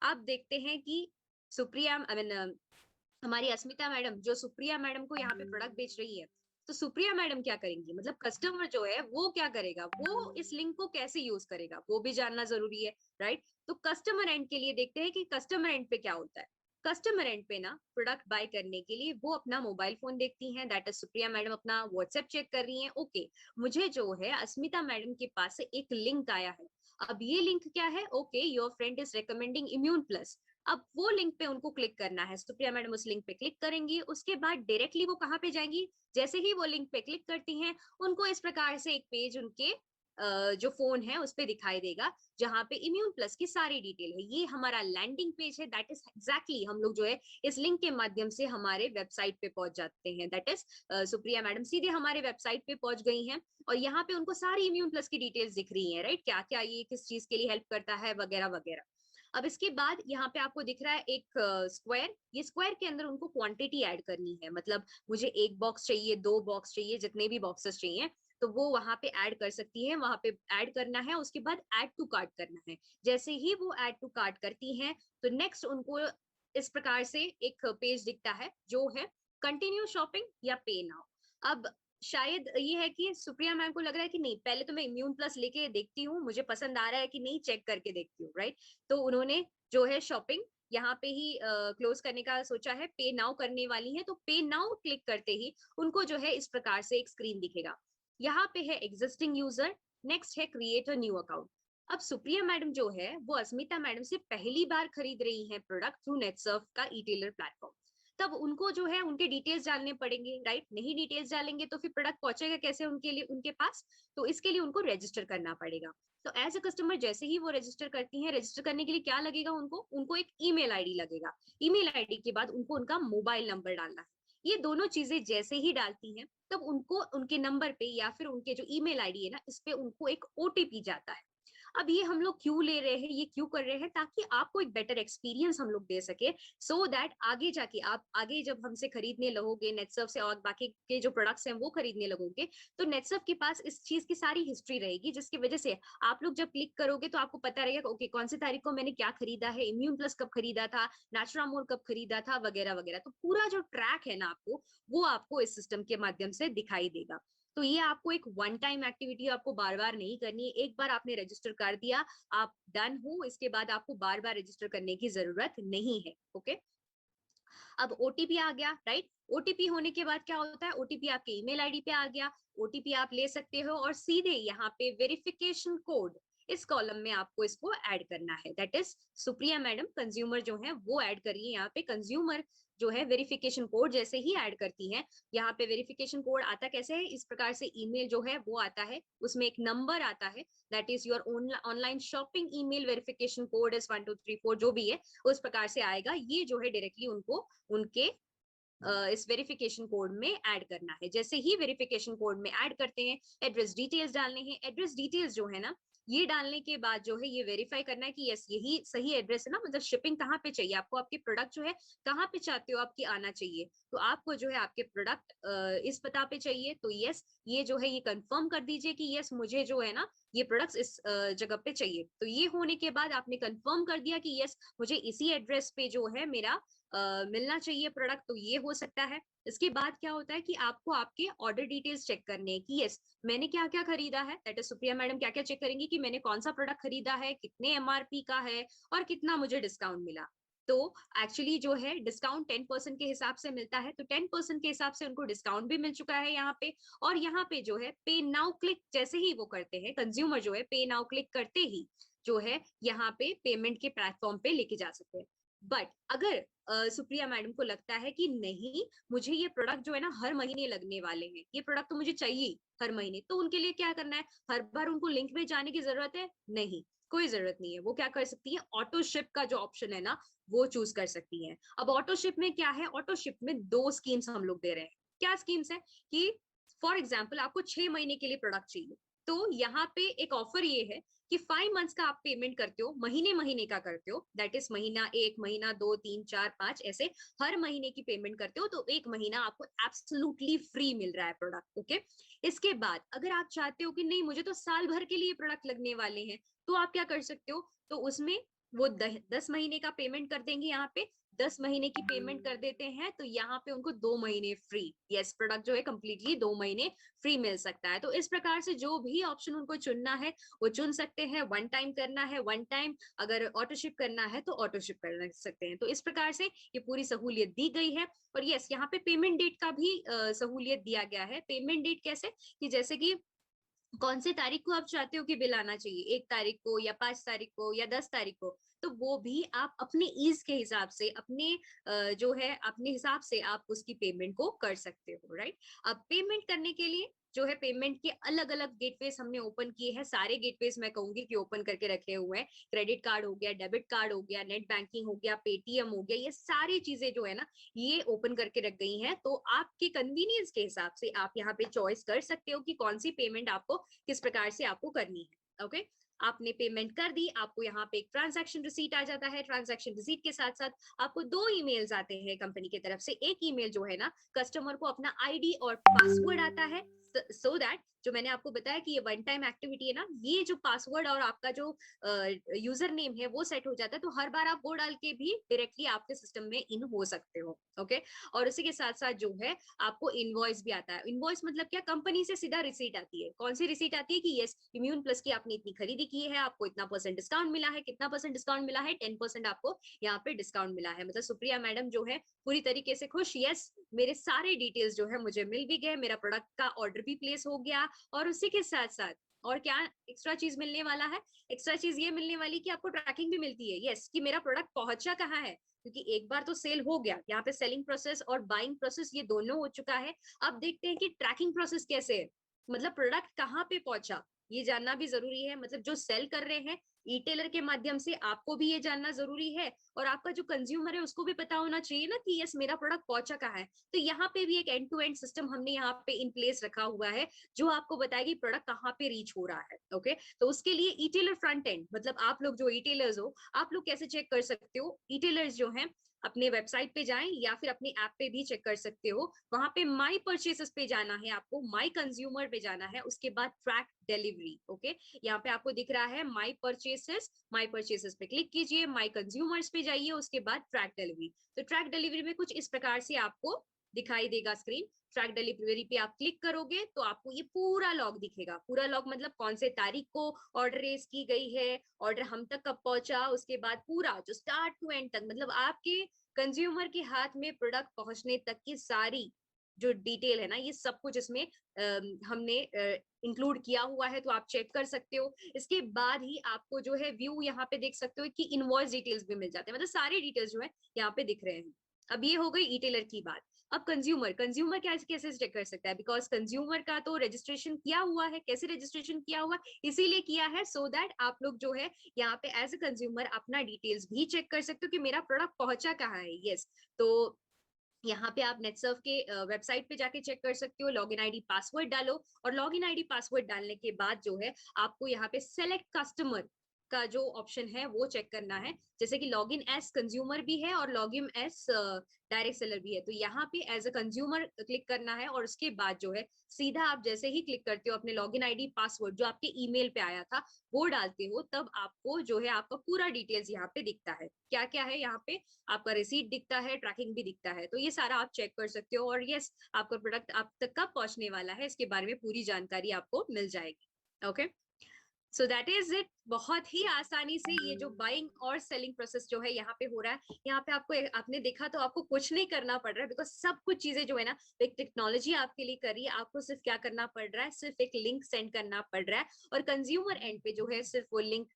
आप देखते हैं कि सुप्रिया, आई मीन हमारी अस्मिता मैडम, जो सुप्रिया मैडम को यहाँ पे प्रोडक्ट बेच रही है, तो सुप्रिया मैडम क्या करेंगी, मतलब कस्टमर जो है वो क्या करेगा, वो इस लिंक को कैसे यूज करेगा वो भी जानना जरूरी है, राइट। तो कस्टमर एंड के लिए देखते हैं कि कस्टमर एंड पे क्या होता है। कस्टमर एंड पे ना प्रोडक्ट बाय करने के लिए वो अपना मोबाइल फोन देखती हैं, दैट इज सुप्रिया मैडम अपना व्हाट्सएप चेक कर रही हैं। ओके, मुझे जो है अस्मिता मैडम के पास से एक लिंक आया है। अब ये लिंक क्या है, okay, your friend is recommending immune plus. अब वो लिंक पे उनको क्लिक करना है। सुप्रिया मैडम उस लिंक पे क्लिक करेंगी, उसके बाद डायरेक्टली वो कहाँ पे जाएंगी, जैसे ही वो लिंक पे क्लिक करती हैं, उनको इस प्रकार से एक पेज उनके जो फोन है उस पे दिखाई देगा, जहाँ पे इम्यून प्लस की सारी डिटेल है। ये हमारा लैंडिंग पेज है, दैट इज एग्जैक्टली हम लोग जो है इस लिंक के माध्यम से हमारे वेबसाइट पे पहुंच जाते हैं। दैट इज सुप्रिया मैडम सीधे हमारे वेबसाइट पे पहुंच गई हैं और यहाँ पे उनको सारी इम्यून प्लस की डिटेल्स दिख रही है, राइट, क्या क्या ये किस चीज के लिए हेल्प करता है वगैरह वगैरह। अब इसके बाद यहाँ पे आपको दिख रहा है एक स्क्वायर, ये स्क्वायर के अंदर उनको क्वांटिटी ऐड करनी है, मतलब मुझे एक बॉक्स चाहिए, 2 बॉक्स चाहिए, जितने भी बॉक्सेस चाहिए तो वो वहां पे ऐड कर सकती है, वहां पे ऐड करना है। उसके बाद ऐड टू कार्ट करना है। जैसे ही वो ऐड टू कार्ट करती हैं तो नेक्स्ट उनको इस प्रकार से एक पेज दिखता है जो है कंटिन्यू शॉपिंग या पे नाउ। अब शायद ये है कि सुप्रिया मैम को लग रहा है कि नहीं, पहले तो मैं इम्यून प्लस लेके देखती हूँ, मुझे पसंद आ रहा है कि नहीं, चेक करके देखती हूँ, राइट। तो उन्होंने जो है शॉपिंग यहाँ पे ही क्लोज करने का सोचा है, पे नाउ करने वाली है। तो पे नाउ क्लिक करते ही उनको जो है इस प्रकार से एक स्क्रीन दिखेगा। यहाँ पे है एग्जिस्टिंग यूजर, नेक्स्ट है क्रिएट अ न्यू अकाउंट। अब सुप्रिया मैडम जो है वो अस्मिता मैडम से पहली बार खरीद रही है प्रोडक्ट थ्रू नेटसर्फ का ई टेलर प्लेटफॉर्म। तब उनको जो है उनके डिटेल्स डालने पड़ेंगे, राइट। नहीं डिटेल्स डालेंगे तो फिर प्रोडक्ट पहुंचेगा कैसे उनके लिए, उनके पास। तो इसके लिए उनको रजिस्टर करना पड़ेगा। तो एज अ कस्टमर जैसे ही वो रजिस्टर करती हैं, रजिस्टर करने के लिए क्या लगेगा उनको एक ईमेल आईडी लगेगा। ईमेल आईडी के बाद उनको उनका मोबाइल नंबर डालना है। ये दोनों चीजें जैसे ही डालती हैं तब उनको उनके नंबर पे या फिर उनके जो ईमेल आईडी है ना, इस पे उनको एक ओटीपी जाता है। अब ये हम लोग क्यों ले रहे हैं, ये क्यों कर रहे हैं, ताकि आपको एक बेटर एक्सपीरियंस हम लोग दे सके, सो दैट आगे जाके आप आगे जब हमसे खरीदने लगोगे नेटसर्फ से और बाकी के जो प्रोडक्ट्स हैं वो खरीदने लगोगे, तो नेटसर्फ के पास इस चीज की सारी हिस्ट्री रहेगी, जिसकी वजह से आप लोग जब क्लिक करोगे तो आपको पता रहेगा ओके कौन सी तारीख को मैंने क्या खरीदा है, इम्यून प्लस कब खरीदा था, नेचुरामोर कब खरीदा था, वगैरह वगैरह। तो पूरा जो ट्रैक है ना आपको, वो आपको इस सिस्टम के माध्यम से दिखाई देगा। तो ये आपको एक वन टाइम एक्टिविटी आपको बार बार नहीं करनी है। एक बार आपने रजिस्टर कर दिया, आप डन हो, इसके बाद आपको बार बार रजिस्टर करने की जरूरत नहीं है। ओके, अब ओटीपी आ गया, राइट। ओटीपी होने के बाद क्या होता है, ओटीपी आपके ईमेल आईडी पे आ गया। ओटीपी आप ले सकते हो और सीधे यहाँ पे वेरिफिकेशन कोड इस कॉलम में आपको इसको ऐड करना है। That is Supriya madam consumer जो है वो ऐड करिए। यहाँ पे कंज्यूमर जो है वेरिफिकेशन कोड जैसे ही ऐड करती है, यहाँ पे वेरिफिकेशन कोड आता कैसे है, इस प्रकार से ईमेल जो है वो आता है, उसमें एक नंबर आता है, that is your online shopping email verification code is 1234, जो भी है उस प्रकार से आएगा। ये जो है डायरेक्टली उनको उनके इस वेरिफिकेशन कोड में ऐड करना है। जैसे ही वेरिफिकेशन कोड में ऐड करते हैं, एड्रेस डिटेल्स डालने हैं। एड्रेस डिटेल्स जो है ना, ये डालने के बाद जो है ये वेरीफाई करना है कि यस यही सही एड्रेस है ना, मतलब शिपिंग कहाँ पे चाहिए आपको, आपके प्रोडक्ट जो है कहाँ पे चाहते हो आपकी आना चाहिए। तो आपको जो है आपके प्रोडक्ट इस पता पे चाहिए, तो यस ये जो है ये कंफर्म कर दीजिए कि यस मुझे जो है ना ये प्रोडक्ट्स इस जगह पे चाहिए। तो ये होने के बाद आपने कंफर्म कर दिया कि यस मुझे इसी एड्रेस पे जो है मेरा मिलना चाहिए प्रोडक्ट, तो ये हो सकता है। इसके बाद क्या होता है कि आपको आपके ऑर्डर डिटेल्स चेक करने हैं कि यस मैंने क्या क्या खरीदा है। दैट इज सुप्रिया मैडम क्या क्या चेक करेंगी कि मैंने कौन सा प्रोडक्ट खरीदा है, कितने एमआरपी का है और कितना मुझे डिस्काउंट मिला। तो एक्चुअली जो है डिस्काउंट 10% के हिसाब से मिलता है, तो 10% के हिसाब से उनको डिस्काउंट भी मिल चुका है यहाँ पे। और यहाँ पे जो है पे नाउ क्लिक जैसे ही वो करते हैं, कंज्यूमर जो है पे नाउ क्लिक करते ही जो है यहाँ पे पेमेंट के प्लेटफॉर्म पे लेके जा सकते हैं। बट अगर सुप्रिया मैडम को लगता है कि नहीं मुझे ये प्रोडक्ट जो है ना हर महीने लगने वाले हैं, ये प्रोडक्ट तो मुझे चाहिए हर महीने, तो उनके लिए क्या करना है, हर बार उनको लिंक में जाने की जरूरत है नहीं, कोई जरूरत नहीं है। वो क्या कर सकती है, ऑटो शिप का जो ऑप्शन है ना वो चूज कर सकती है। अब ऑटो शिप में क्या है, ऑटो शिप में 2 स्कीम्स हम लोग दे रहे हैं। क्या स्कीम्स है कि फॉर एग्जाम्पल आपको 6 महीने के लिए प्रोडक्ट चाहिए, तो यहाँ पे एक ऑफर ये है कि 5 मंथ्स का आप पेमेंट करते हो, महीने महीने का करते हो, दैट इज महीना 1, महीना 2, 3, 4, 5 ऐसे हर महीने की पेमेंट करते हो, तो एक महीना आपको एब्सोल्युटली फ्री मिल रहा है प्रोडक्ट। ओके, इसके बाद अगर आप चाहते हो कि नहीं मुझे तो साल भर के लिए प्रोडक्ट लगने वाले हैं, तो आप क्या कर सकते हो, तो उसमें वो 10 महीने का पेमेंट कर देंगे। यहाँ पे 10 महीने की पेमेंट कर देते हैं तो यहाँ पे उनको 2 महीने फ्री, यस प्रोडक्ट जो है कंप्लीटली 2 महीने फ्री मिल सकता है। तो इस प्रकार से जो भी ऑप्शन उनको चुनना है वो चुन सकते हैं। वन टाइम करना है वन टाइम, अगर ऑटो शिप करना है तो ऑटो शिप कर सकते हैं। तो इस प्रकार से ये पूरी सहूलियत दी गई है। और यस यहाँ पे पेमेंट डेट का भी सहूलियत दिया गया है। पेमेंट डेट कैसे कि जैसे कि कौन से तारीख को आप चाहते हो कि बिल आना चाहिए, 1 तारीख को या 5 तारीख को या 10 तारीख को, तो वो भी आप अपने ईज के हिसाब से, अपने जो है अपने हिसाब से आप उसकी पेमेंट को कर सकते हो, राइट। अब पेमेंट करने के लिए जो है पेमेंट के अलग अलग गेटवेज हमने ओपन किए हैं, सारे गेटवेज मैं कहूंगी कि ओपन करके रखे हुए हैं। क्रेडिट कार्ड हो गया, डेबिट कार्ड हो गया, नेट बैंकिंग हो गया, पेटीएम हो गया, ये सारी चीजें जो है ना ये ओपन करके रख गई हैं। तो आपके कन्वीनियंस के हिसाब से आप यहाँ पे चॉइस कर सकते हो कि कौन सी पेमेंट आपको किस प्रकार से आपको करनी है। ओके, आपने पेमेंट कर दी, आपको यहाँ पे एक ट्रांजैक्शन रिसीट आ जाता है। ट्रांजैक्शन रिसीट के साथ साथ आपको 2 ईमेल्स आते हैं कंपनी की तरफ से। एक ईमेल जो है ना कस्टमर को अपना आईडी और पासवर्ड आता है, सो दैट जो मैंने आपको बताया कि ये वन टाइम एक्टिविटी है ना, ये जो पासवर्ड और आपका जो यूजर नेम है वो सेट हो जाता है, तो हर बार आप वो डाल के भी डायरेक्टली आपके सिस्टम में इन हो सकते हो। ओके, और उसी के साथ साथ जो है आपको इनवॉइस भी आता है। इनवॉइस मतलब क्या, कंपनी से सीधा रिसीट आती है। कौन सी रिसीट आती है कि यस इम्यून प्लस की आपने इतनी खरीदी की है, आपको इतना परसेंट डिस्काउंट मिला है। कितना परसेंट डिस्काउंट मिला है? 10% आपको यहाँ पे डिस्काउंट मिला है। मतलब सुप्रिया मैडम जो है पूरी तरीके से खुश, यस मेरे सारे डिटेल्स जो है मुझे मिल भी गए, मेरा प्रोडक्ट का ऑर्डर भी प्लेस हो गया। और उसी के साथ साथ और क्या एक्स्ट्रा चीज मिलने वाला है? एक्स्ट्रा चीज ये मिलने वाली कि आपको ट्रैकिंग भी मिलती है, यस कि मेरा प्रोडक्ट पहुंचा कहाँ है। क्योंकि एक बार तो सेल हो गया, यहाँ पे सेलिंग प्रोसेस और बाइंग प्रोसेस ये दोनों हो चुका है। अब देखते हैं कि ट्रैकिंग प्रोसेस कैसे है, मतलब प्रोडक्ट कहाँ पे पहुंचा ये जानना भी जरूरी है। मतलब जो सेल कर रहे हैं ई टेलर के माध्यम से, आपको भी ये जानना जरूरी है और आपका जो कंज्यूमर है उसको भी पता होना चाहिए ना कि यस मेरा प्रोडक्ट पहुंचा कहाँ है। तो यहाँ पे भी एक एंड टू एंड सिस्टम हमने यहाँ पे इन प्लेस रखा हुआ है जो आपको बताएगी प्रोडक्ट कहाँ पे रीच हो रहा है। ओके, तो उसके लिए ई टेलर फ्रंट एंड, मतलब आप लोग जो ई टेलर्स हो आप लोग कैसे चेक कर सकते हो? ई टेलर्स जो है अपने वेबसाइट पे जाएं या फिर अपनी ऐप पे भी चेक कर सकते हो। वहां पे माई परचेसेस पे जाना है आपको, माई कंज्यूमर पे जाना है, उसके बाद ट्रैक डिलीवरी। ओके, यहाँ पे आपको दिख रहा है माई परचेसेस, माई परचेसेस पे क्लिक कीजिए, माई कंज्यूमर्स पे जाइए, उसके बाद ट्रैक डिलीवरी। तो ट्रैक डिलीवरी में कुछ इस प्रकार से आपको दिखाई देगा स्क्रीन। ट्रैक डिलीवरी पे आप क्लिक करोगे तो आपको ये पूरा लॉग दिखेगा। पूरा लॉग मतलब कौन से तारीख को ऑर्डर रेस की गई है, ऑर्डर हम तक कब पहुंचा, उसके बाद पूरा जो स्टार्ट टू एंड तक, मतलब आपके कंज्यूमर के हाथ में प्रोडक्ट पहुंचने तक की सारी जो डिटेल है ना ये सब कुछ इसमें हमने इंक्लूड किया हुआ है। तो आप चेक कर सकते हो। इसके बाद ही आपको जो है व्यू यहाँ पे देख सकते हो कि इनवॉइस डिटेल्स भी मिल जाते हैं, मतलब सारे डिटेल्स जो है यहाँ पे दिख रहे हैं। अब ये हो गई ई टेलर की बात। अब कंज्यूमर, कंज्यूमर कैसे चेक कर सकता है? बिकॉज कंज्यूमर का तो रजिस्ट्रेशन किया हुआ है। कैसे रजिस्ट्रेशन किया हुआ? इसीलिए किया है सो दैट आप लोग जो है यहाँ पे एज ए कंज्यूमर अपना डिटेल्स भी चेक कर सकते हो कि मेरा प्रोडक्ट पहुंचा कहाँ है। यस, तो यहाँ पे आप नेटसर्फ के वेबसाइट पे जाके चेक कर सकते हो। लॉगिन आईडी पासवर्ड डालो और लॉगिन आईडी पासवर्ड डालने के बाद जो है आपको यहाँ पे सेलेक्ट कस्टमर का जो ऑप्शन है वो चेक करना है। जैसे कि लॉगिन एज कंज्यूमर भी है और लॉगिन एज डायरेक्ट सेलर भी है। तो यहाँ पे एज अ कंज्यूमर क्लिक करना है और उसके बाद जो है सीधा आप जैसे ही क्लिक करते हो अपने लॉगिन आईडी पासवर्ड जो आपके ईमेल पे आया था वो डालते हो, तब आपको जो है आपका पूरा डिटेल्स यहाँ पे दिखता है। क्या क्या है यहाँ पे? आपका रिसीट दिखता है, ट्रैकिंग भी दिखता है। तो ये सारा आप चेक कर सकते हो और यस आपका प्रोडक्ट आप तक कब पहुंचने वाला है इसके बारे में पूरी जानकारी आपको मिल जाएगी। Okay, so that is it. बहुत ही आसानी से ये जो बाइंग और सेलिंग प्रोसेस जो है यहाँ पे हो रहा है। यहाँ पे आपको आपने देखा तो आपको कुछ नहीं करना पड़ रहा है, बिकॉज सब कुछ चीजें जो है ना एक टेक्नोलॉजी आपके लिए कर रही है। आपको सिर्फ क्या करना पड़ रहा है? सिर्फ एक लिंक सेंड करना पड़ रहा है और कंज्यूमर एंड पे जो है सिर्फ वो लिंक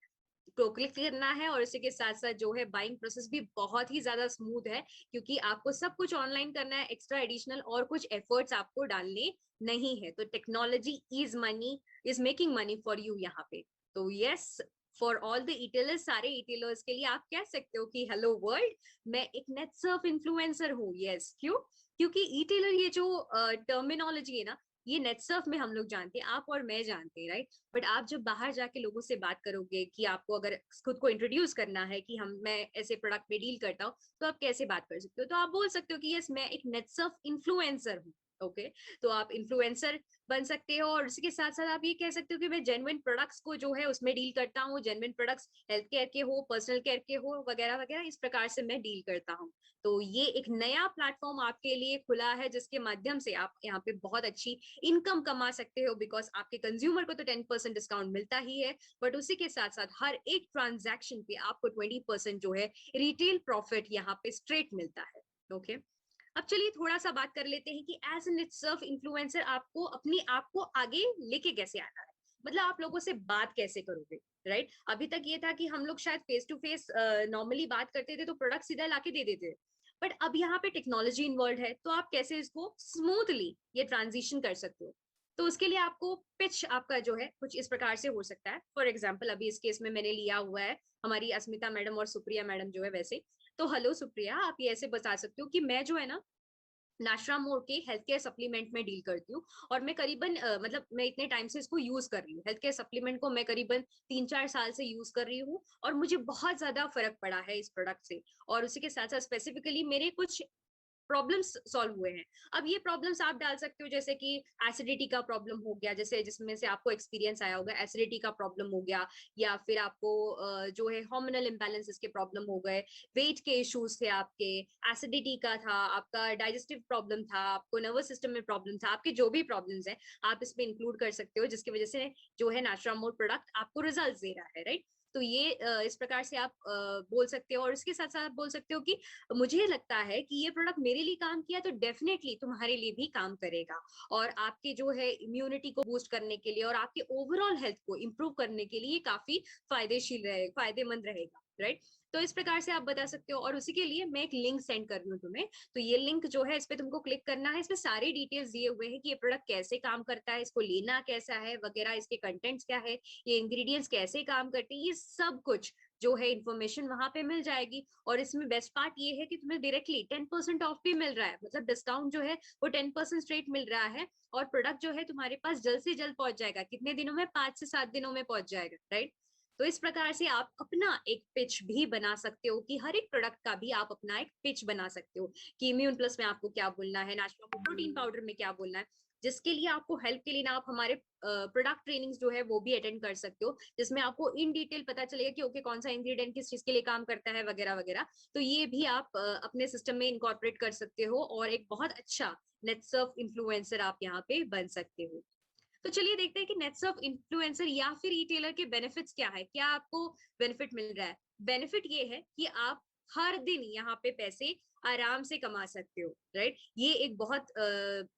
को क्लिक करना है। और इसी के साथ साथ जो है बाइंग प्रोसेस भी बहुत ही ज्यादा स्मूथ है, क्योंकि आपको सब कुछ ऑनलाइन करना है। एक्स्ट्रा एडिशनल और कुछ एफर्ट्स आपको डालने नहीं है। तो technology is money, is making money for you यहाँ पे। तो यस, फॉर ऑल द इटेलर्स, सारे इटेलर्स के लिए आप कह सकते हो कि हेलो वर्ल्ड, मैं एक नेटसर्फ इन्फ्लुएंसर हूँ। यस, क्यों? क्योंकि इटेलर ये जो टर्मिनोलॉजी है ना ये नेटसर्फ में हम लोग जानते हैं, आप और मैं जानते हैं, राइट। बट आप जब बाहर जाके लोगों से बात करोगे कि आपको अगर खुद को इंट्रोड्यूस करना है कि मैं ऐसे प्रोडक्ट में डील करता हूँ, तो आप कैसे बात कर सकते हो? तो आप बोल सकते हो कि यस मैं एक नेटसर्फ इन्फ्लुएंसर हूँ। ओके, तो आप इन्फ्लुएंसर बन सकते हो और इसके साथ साथ आप ये कह सकते हो कि मैं जेन्युइन प्रोडक्ट्स को जो है उसमें डील करता हूँ। जेन्युइन प्रोडक्ट्स हेल्थ केयर के हो, पर्सनल केयर के हो, वगैरह वगैरह, इस प्रकार से मैं डील करता हूँ। तो ये एक नया प्लेटफॉर्म आपके लिए खुला है जिसके माध्यम से आप यहाँ पे बहुत अच्छी इनकम कमा सकते हो। बिकॉज आपके कंज्यूमर को तो 10% डिस्काउंट मिलता ही है, बट उसी के साथ साथ हर एक ट्रांजैक्शन पे आपको 20% जो है रिटेल प्रॉफिट यहाँ पे स्ट्रेट मिलता है। ओके, अब चलिए थोड़ा सा बात कर लेते हैं कि एज एन इटसेल्फ इन्फ्लुएंसर आपको अपनी आप को आगे लेके कैसे आना है। मतलब आप लोगों से बात कैसे करोगे, राइट? अभी तक ये था कि हम लोग शायद फेस टू फेस नॉर्मली बात करते थे तो प्रोडक्ट सीधा लाके दे देते थे, बट अब यहाँ पे टेक्नोलॉजी इन्वॉल्व है, तो आप कैसे इसको स्मूथली ये ट्रांजिशन कर सकते हो। तो उसके लिए आपको पिच आपका जो है कुछ इस प्रकार से हो सकता है। फॉर एग्जाम्पल अभी इस केस में मैंने लिया हुआ है हमारी अस्मिता मैडम और सुप्रिया मैडम जो है वैसे। तो हेलो सुप्रिया, आप ये ऐसे बता सकते हो कि मैं जो है ना नाशरा मोड़ के हेल्थ केयर सप्लीमेंट में डील करती हूँ, और मैं करीबन मतलब मैं इतने टाइम से इसको यूज कर रही हूँ, हेल्थ केयर सप्लीमेंट को मैं करीबन 3-4 साल से यूज कर रही हूँ, और मुझे बहुत ज्यादा फर्क पड़ा है इस प्रोडक्ट से। और उसी के साथ साथ स्पेसिफिकली मेरे कुछ प्रॉब्लम्स सॉल्व हुए हैं। अब ये प्रॉब्लम्स आप डाल सकते हो जैसे कि एसिडिटी का प्रॉब्लम हो गया, जैसे जिसमें से आपको एक्सपीरियंस आया होगा, एसिडिटी का प्रॉब्लम हो गया, या फिर आपको जो है हार्मोनल इम्बैलेंसेस के प्रॉब्लम हो गए, वेट के इश्यूज थे आपके, एसिडिटी का था आपका, डाइजेस्टिव प्रॉब्लम था आपको, नर्वस सिस्टम में प्रॉब्लम था आपके, जो भी प्रॉब्लम्स है आप इसमें इंक्लूड कर सकते हो, जिसकी वजह से जो है नाशरामोर प्रोडक्ट आपको रिजल्ट दे रहा है, राइट? तो ये इस प्रकार से आप बोल सकते हो, और इसके साथ साथ आप बोल सकते हो कि मुझे लगता है कि ये प्रोडक्ट मेरे लिए काम किया तो डेफिनेटली तुम्हारे लिए भी काम करेगा, और आपके जो है इम्यूनिटी को बूस्ट करने के लिए और आपके ओवरऑल हेल्थ को इम्प्रूव करने के लिए काफी फायदेशील रहे फायदेमंद रहेगा, राइट? तो इस प्रकार से आप बता सकते हो, और उसी के लिए मैं एक लिंक सेंड कर रही हूँ तुम्हें। तो ये लिंक जो है इस पे तुमको क्लिक करना है, इसमें सारे डिटेल्स दिए हुए हैं कि ये प्रोडक्ट कैसे काम करता है, इसको लेना कैसा है वगैरह, इसके कंटेंट्स क्या है, ये इंग्रेडिएंट्स कैसे काम करते हैं, ये सब कुछ जो है इन्फॉर्मेशन वहां पे मिल जाएगी। और इसमें बेस्ट पार्ट ये है कि तुम्हें डायरेक्टली 10% ऑफ भी मिल रहा है, मतलब डिस्काउंट जो है वो 10% स्ट्रेट मिल रहा है, और प्रोडक्ट जो है तुम्हारे पास जल्द से जल्द पहुंच जाएगा। कितने दिनों में? 5 से 7 दिनों में पहुंच जाएगा, राइट? तो इस प्रकार से आप अपना एक पिच भी बना सकते हो, कि हर एक प्रोडक्ट का भी आप अपना एक पिच बना सकते हो, कि इम्यून प्लस में आपको क्या बोलना है, नाश्ता प्रोटीन पाउडर में क्या बोलना है, जिसके लिए आपको हेल्प के लिए ना आप हमारे प्रोडक्ट ट्रेनिंग्स जो है वो भी अटेंड कर सकते हो, जिसमें आपको इन डिटेल पता चलेगा कि ओके कौन सा इंग्रेडिएंट किस चीज के लिए काम करता है वगैरह वगैरह। तो ये भी आप अपने सिस्टम में इनकॉर्पोरेट कर सकते हो, और एक बहुत अच्छा नेटसर्फ इन्फ्लुएंसर आप यहाँ पे बन सकते हो। तो चलिए देखते हैं कि नेटसर्फ इन्फ्लुएंसर या फिर रिटेलर के बेनिफिट्स क्या है, क्या आपको बेनिफिट मिल रहा है। बेनिफिट ये है कि आप हर दिन यहाँ पे पैसे आराम से कमा सकते हो, राइट? ये एक बहुत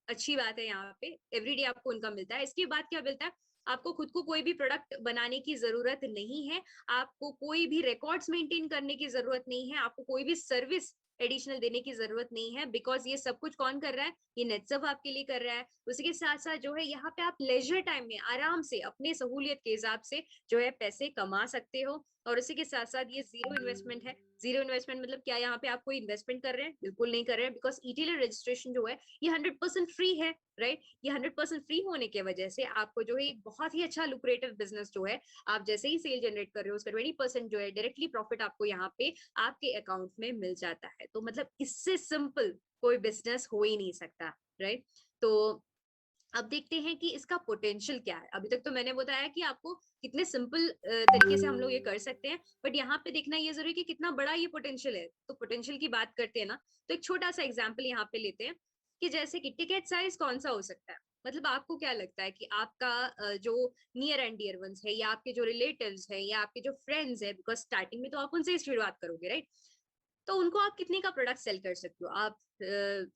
अच्छी बात है, यहाँ पे एवरीडे आपको इनकम मिलता है। इसके बाद क्या मिलता है? आपको खुद को कोई भी प्रोडक्ट बनाने की जरूरत नहीं है, आपको कोई भी रिकॉर्ड्स मेंटेन करने की जरूरत नहीं है, आपको कोई भी सर्विस एडिशनल देने की जरूरत नहीं है, बिकॉज ये सब कुछ कौन कर रहा है? ये नेटसर्फ आपके लिए कर रहा है। उसी के साथ साथ जो है यहाँ पे आप लेजर टाइम में आराम से अपने सहूलियत के हिसाब से जो है पैसे कमा सकते हो। और उसी के साथ साथ ये जीरो इन्वेस्टमेंट है। जीरो इन्वेस्टमेंट मतलब क्या? यहाँ पे आप कोई इन्वेस्टमेंट कर रहे हैं? बिल्कुल नहीं कर रहे हैं, बिकॉज ईटेलर रजिस्ट्रेशन जो है ये 100% फ्री है, राइट? ये 100% फ्री होने की वजह से आपको जो है एक बहुत ही अच्छा लुक्रेटिव बिजनेस जो है, आप जैसे ही सेल जनरेट कर रहे हो उसका 20% जो है डायरेक्टली प्रॉफिट आपको यहाँ पे आपके अकाउंट में मिल जाता है। तो मतलब इससे सिंपल कोई बिजनेस हो ही नहीं सकता, राइट? तो अब देखते हैं कि इसका पोटेंशियल क्या है। अभी तक तो मैंने बताया कि आपको कितने सिंपल तरीके से हम लोग ये कर सकते हैं, बट यहाँ पे देखना ये जरूरी है कि कितना बड़ा ये पोटेंशियल है। तो पोटेंशियल की बात करते हैं ना, तो एक छोटा सा एग्जाम्पल यहाँ पे लेते हैं, कि जैसे कि टिकट साइज कौन सा हो सकता है। मतलब आपको क्या लगता है कि आपका जो नियर एंड डियर वंस है, या आपके जो रिलेटिव्स है, या आपके जो फ्रेंड्स है, बिकॉज स्टार्टिंग में तो आप उनसे ही शुरुआत करोगे, राइट? तो उनको आप कितने का प्रोडक्ट सेल कर सकते हो? आप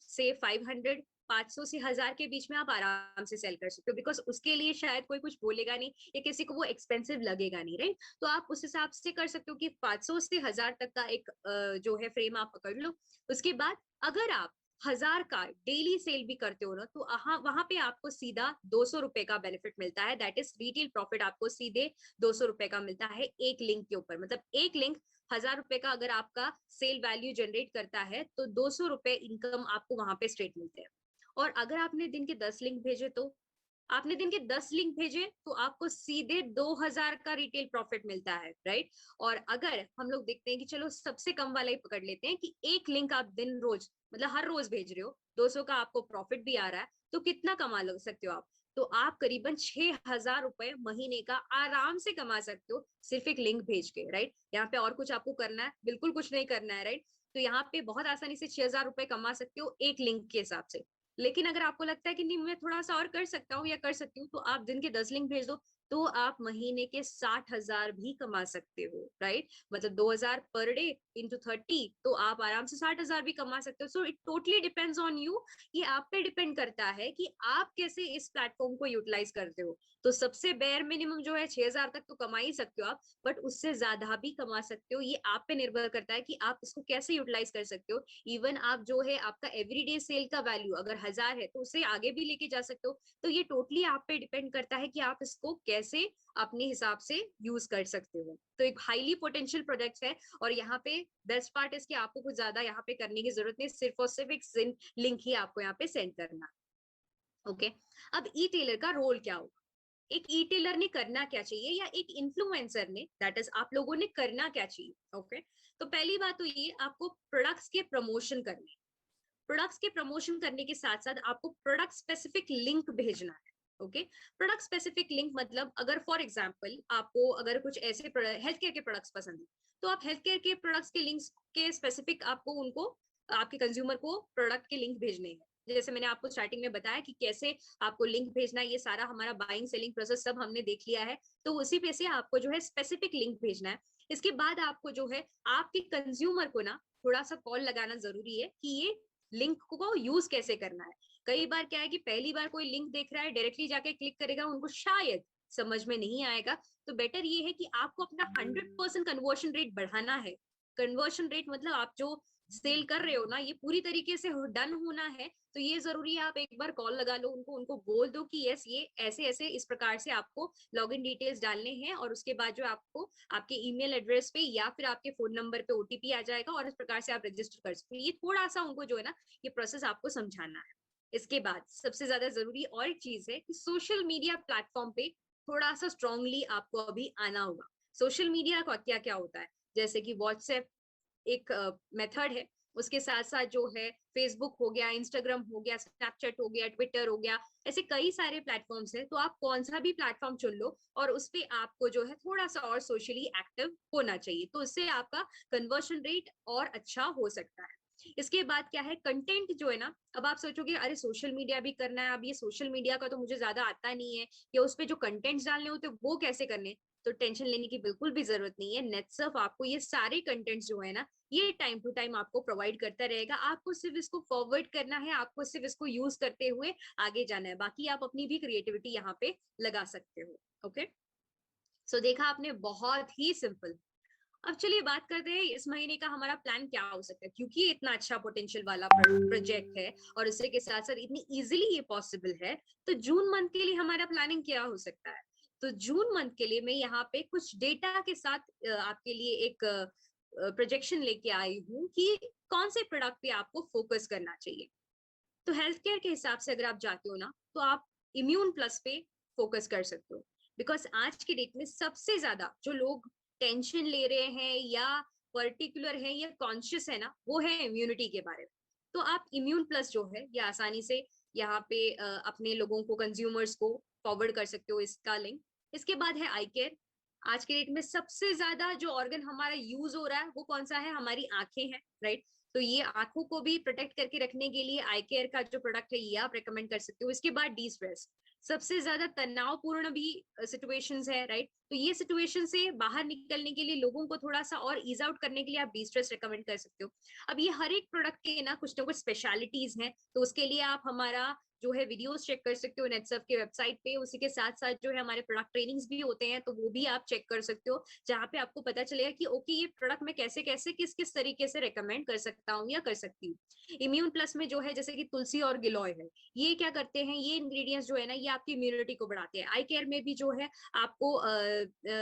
से 500, 500 से 1000 के बीच में आप आराम से सेल कर सकते हो, बिकॉज उसके लिए शायद कोई कुछ बोलेगा नहीं, या किसी को वो एक्सपेंसिव लगेगा नहीं, राइट? तो आप उस हिसाब से कर सकते हो कि 500 से 1000 तक का एक जो है फ्रेम आप पकड़ लो। उसके बाद अगर आप 1000 का डेली सेल भी करते हो ना, तो वहां पे आपको सीधा 200 रुपए का बेनिफिट मिलता है, दैट इज रिटेल प्रॉफिट आपको सीधे 200 रुपए का मिलता है एक लिंक के ऊपर। मतलब एक लिंक 1000 रुपए का अगर आपका सेल वैल्यू जनरेट करता है, तो 200 रुपए इनकम आपको वहां पे स्ट्रेट मिलते हैं। और अगर आपने दिन के 10 लिंक भेजे, तो आपने दिन के 10 लिंक भेजे तो आपको सीधे 2000 का रिटेल प्रॉफिट मिलता है, राइट? और अगर हम लोग देखते हैं कि चलो सबसे कम वाला ही पकड़ लेते हैं, कि एक लिंक आप दिन रोज मतलब हर रोज भेज रहे हो, 200 का आपको प्रॉफिट भी आ रहा है, तो कितना कमा सकते हो आप? तो आप करीबन 6000 रुपए महीने का आराम से कमा सकते हो, सिर्फ एक लिंक भेज के, राइट? यहाँ पे और कुछ आपको करना है? बिल्कुल कुछ नहीं करना है, राइट? तो यहाँ पे बहुत आसानी से 6000 रुपए कमा सकते हो एक लिंक के हिसाब से। लेकिन अगर आपको लगता है कि नहीं मैं थोड़ा सा और कर सकता हूँ या कर सकती हूँ, तो आप दिन के 10 लिंक भेज दो, तो आप महीने के 60,000 भी कमा सकते हो, राइट? मतलब 2,000 पर डे इंटू 30, तो आप आराम से 60,000 भी कमा सकते हो। So it totally depends on you. ये आप पे डिपेंड करता है कि आप कैसे इस प्लेटफॉर्म को यूटिलाइज करते हो। तो सबसे बेयर मिनिमम जो है 6,000 तक तो कमा ही सकते हो आप, बट उससे ज्यादा भी कमा सकते हो। ये आप पे निर्भर करता है कि आप इसको कैसे यूटिलाइज कर सकते हो। इवन आप जो है आपका एवरीडे सेल का वैल्यू अगर 1,000 है तो उसे आगे भी लेके जा सकते हो। तो ये टोटली आप पे डिपेंड करता है कि आप इसको कैसे अपने हिसाब से यूज कर सकते हो। तो एक हाईली पोटेंशियल प्रोडक्ट है। और यहाँ पे बेस्ट पार्ट इसकी, आपको कुछ ज्यादा यहाँ पे करने की जरूरत नहीं, सिर्फ और सिर्फ एक लिंक ही आपको यहाँ पे सेंड करना। ओके, अब ई टेलर का रोल क्या होगा? एक ई टेलर ने करना क्या चाहिए, या एक इन्फ्लुएंसर ने, दैट इज आप लोगों ने करना क्या चाहिए? ओके, तो पहली बात तो ये, आपको प्रोडक्ट्स के प्रमोशन करने। प्रोडक्ट्स के प्रमोशन करने के साथ साथ आपको प्रोडक्ट स्पेसिफिक लिंक भेजना है। ओके, प्रोडक्ट स्पेसिफिक लिंक मतलब अगर फॉर एग्जांपल आपको अगर कुछ ऐसे हेल्थ केयर के प्रोडक्ट्स पसंद है, तो आप हेल्थ केयर के प्रोडक्ट्स के लिंक्स के स्पेसिफिक आपको उनको, आपके कंज्यूमर को प्रोडक्ट के लिंक भेजने हैं। जैसे मैंने आपको स्टार्टिंग में बताया कि कैसे आपको लिंक भेजना है, ये सारा हमारा बाइंग सेलिंग प्रोसेस सब हमने देख लिया है। तो उसी पे से आपको जो है स्पेसिफिक लिंक भेजना है। इसके बाद आपको जो है आपके कंज्यूमर को ना थोड़ा सा कॉल लगाना जरूरी है कि ये लिंक को यूज कैसे करना है। कई बार क्या है कि पहली बार कोई लिंक देख रहा है, डायरेक्टली जाके क्लिक करेगा, उनको शायद समझ में नहीं आएगा। तो बेटर ये है कि आपको अपना 100% कन्वर्शन रेट बढ़ाना है। कन्वर्शन रेट मतलब आप जो सेल कर रहे हो ना, ये पूरी तरीके से डन होना है। तो ये जरूरी है, आप एक बार कॉल लगा लो उनको, उनको बोल दो कि यस ये ऐसे ऐसे इस प्रकार से आपको लॉगिन डिटेल्स डालने हैं, और उसके बाद जो आपको आपके ईमेल एड्रेस पे या फिर आपके फोन नंबर पे ओटीपी आ जाएगा, और इस प्रकार से आप रजिस्टर कर सकते हैं। ये थोड़ा सा उनको जो है ना, ये प्रोसेस आपको समझाना है। इसके बाद सबसे ज्यादा जरूरी और एक चीज है कि सोशल मीडिया प्लेटफॉर्म पे थोड़ा सा स्ट्रांगली आपको अभी आना होगा। सोशल मीडिया का क्या क्या होता है, जैसे कि व्हाट्सएप एक मेथड है, उसके साथ साथ जो है फेसबुक हो गया, इंस्टाग्राम हो गया, स्नैपचैट हो गया, ट्विटर हो गया, ऐसे कई सारे प्लेटफॉर्म्स हैं। तो आप कौन सा भी प्लेटफॉर्म चुन लो, और उस पे आपको जो है थोड़ा सा और सोशली एक्टिव होना चाहिए, तो इससे आपका कन्वर्शन रेट और अच्छा हो सकता है। इसके बाद क्या है, कंटेंट जो है ना, अब आप सोचोगे अरे सोशल मीडिया भी करना है, अब ये सोशल मीडिया का तो मुझे ज्यादा आता नहीं है, या उस पे जो कंटेंट्स डालने होते वो कैसे करने। तो टेंशन लेने की बिल्कुल भी जरूरत नहीं है। नेटसर्फ आपको ये सारे कंटेंट्स जो है ना, ये टाइम टू टाइम आपको प्रोवाइड करता रहेगा। आपको सिर्फ इसको फॉरवर्ड करना है, आपको सिर्फ इसको यूज करते हुए आगे जाना है, बाकी आप अपनी भी क्रिएटिविटी यहाँ पे लगा सकते हो। ओके, सो देखा आपने, बहुत ही सिंपल। अब चलिए बात करते हैं इस महीने का हमारा प्लान क्या हो सकता है, क्योंकि ये इतना अच्छा पोटेंशियल वाला प्रोजेक्ट है और इसके के साथ साथ इतनी इजीली ये पॉसिबल है। तो जून मंथ के लिए हमारा प्लानिंग क्या हो सकता है? तो जून मंथ के लिए मैं यहाँ पे कुछ डेटा के साथ आपके लिए एक प्रोजेक्शन लेके आई हूँ कि कौन से प्रोडक्ट पे आपको फोकस करना चाहिए। तो हेल्थ केयर के हिसाब से अगर आप जाते हो ना, तो आप इम्यून प्लस पे फोकस कर सकते हो। बिकॉज आज के डेट में सबसे ज्यादा जो लोग टेंशन ले रहे हैं या पर्टिकुलर है या कॉन्शियस है ना, वो है इम्यूनिटी के बारे में। तो आप इम्यून प्लस जो है ये आसानी से यहाँ पे अपने लोगों को, कंज्यूमर्स को फॉरवर्ड कर सकते हो इसका लिंक। इसके बाद है आई केयर। आज के डेट में सबसे ज्यादा जो ऑर्गन हमारा यूज हो रहा है वो कौन सा है? हमारी आंखें हैं, राइट? तो ये आंखों को भी प्रोटेक्ट करके रखने के लिए आई केयर का जो प्रोडक्ट है ये आप रेकमेंड कर सकते हो। इसके बाद डी स्ट्रेस, सबसे ज्यादा तनावपूर्ण भी सिचुएशंस है, राइट? तो ये सिचुएशन से बाहर निकलने के लिए, लोगों को थोड़ा सा और ईज आउट करने के लिए आप डी स्ट्रेस रेकमेंड कर सकते हो। अब ये हर एक प्रोडक्ट के ना कुछ स्पेशलिटीज हैं, तो उसके लिए आप हमारा जो है वीडियोस चेक कर सकते हो नेटसर्फ के वेबसाइट पे। उसी के साथ साथ जो है हमारे प्रोडक्ट ट्रेनिंग्स भी होते हैं, तो वो भी आप चेक कर सकते हो, जहाँ पे आपको पता चलेगा कि ओके ये प्रोडक्ट मैं कैसे कैसे किस किस तरीके से रेकमेंड कर सकता हूँ या कर सकती हूँ। इम्यून प्लस में जो है जैसे कि तुलसी और गिलोय है, ये क्या करते हैं, ये इंग्रेडिएंट्स जो है ना ये आपकी इम्यूनिटी को बढ़ाते हैं। आई केयर में भी जो है आपको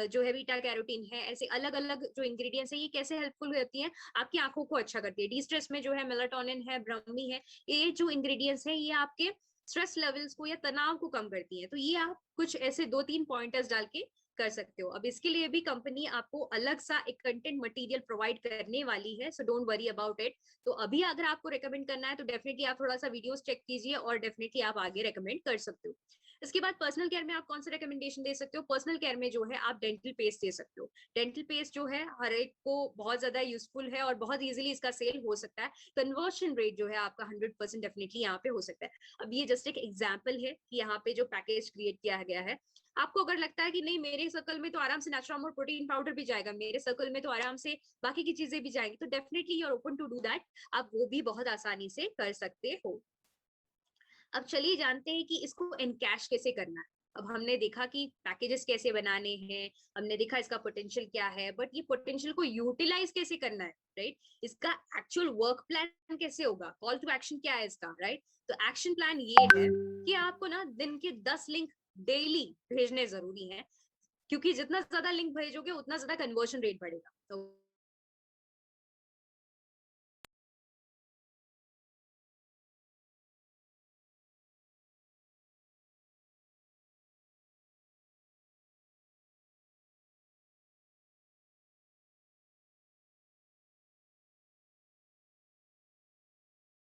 जो है बीटा कैरोटीन है, ऐसे अलग अलग जो इंग्रेडिएंट्स है ये कैसे हेल्पफुल होती है, आपकी आंखों को अच्छा करती है। डी स्ट्रेस में जो है मेलाटोनिन है, ब्राह्मी है, ये जो इंग्रेडिएंट्स है ये आपके स्ट्रेस लेवल्स को या तनाव को कम करती है। तो ये आप कुछ ऐसे 2-3 पॉइंटर्स डाल के कर सकते हो। अब इसके लिए भी कंपनी आपको अलग सा एक कंटेंट मटेरियल प्रोवाइड करने वाली है, so don't worry about it. तो अभी अगर आपको रेकमेंड करना है तो डेफिनेटली आप थोड़ा सा वीडियोस चेक कीजिए और डेफिनेटली आप आगे रेकमेंड कर सकते हो। इसके बाद पर्सनल केयर में आप कौन सा रिकमेंडेशन दे सकते हो? पर्सनल केयर में जो है आप डेंटल पेस्ट दे सकते हो। डेंटल पेस्ट जो है हर एक को बहुत ज्यादा यूजफुल है और बहुत इजीली इसका सेल हो सकता है। कन्वर्शन रेट जो है आपका 100% डेफिनेटली यहाँ पे हो सकता है। अब ये जस्ट एक एग्जाम्पल है कि यहाँ पे जो पैकेज क्रिएट किया गया है, आपको अगर लगता है कि नहीं मेरे सर्कल में तो आराम से नेचुरामोर प्रोटीन पाउडर भी जाएगा, मेरे सर्कल में तो आराम से बाकी की चीजें भी जाएंगी, तो definitely you are open to do that, आप वो भी बहुत आसानी से कर सकते हो। अब चलिए जानते हैं कि इसको एनकैश कैसे करना है। अब हमने देखा कि पैकेजेस कैसे बनाने हैं, हमने देखा इसका पोटेंशियल क्या है, बट ये पोटेंशियल को यूटिलाइज कैसे करना है, राइट? इसका एक्चुअल वर्क प्लान कैसे होगा, कॉल टू एक्शन क्या है इसका, राइट? तो एक्शन प्लान ये है कि आपको ना दिन के 10 लिंक डेली भेजने जरूरी है, क्योंकि जितना ज्यादा लिंक भेजोगे उतना ज्यादा कन्वर्शन रेट बढ़ेगा। तो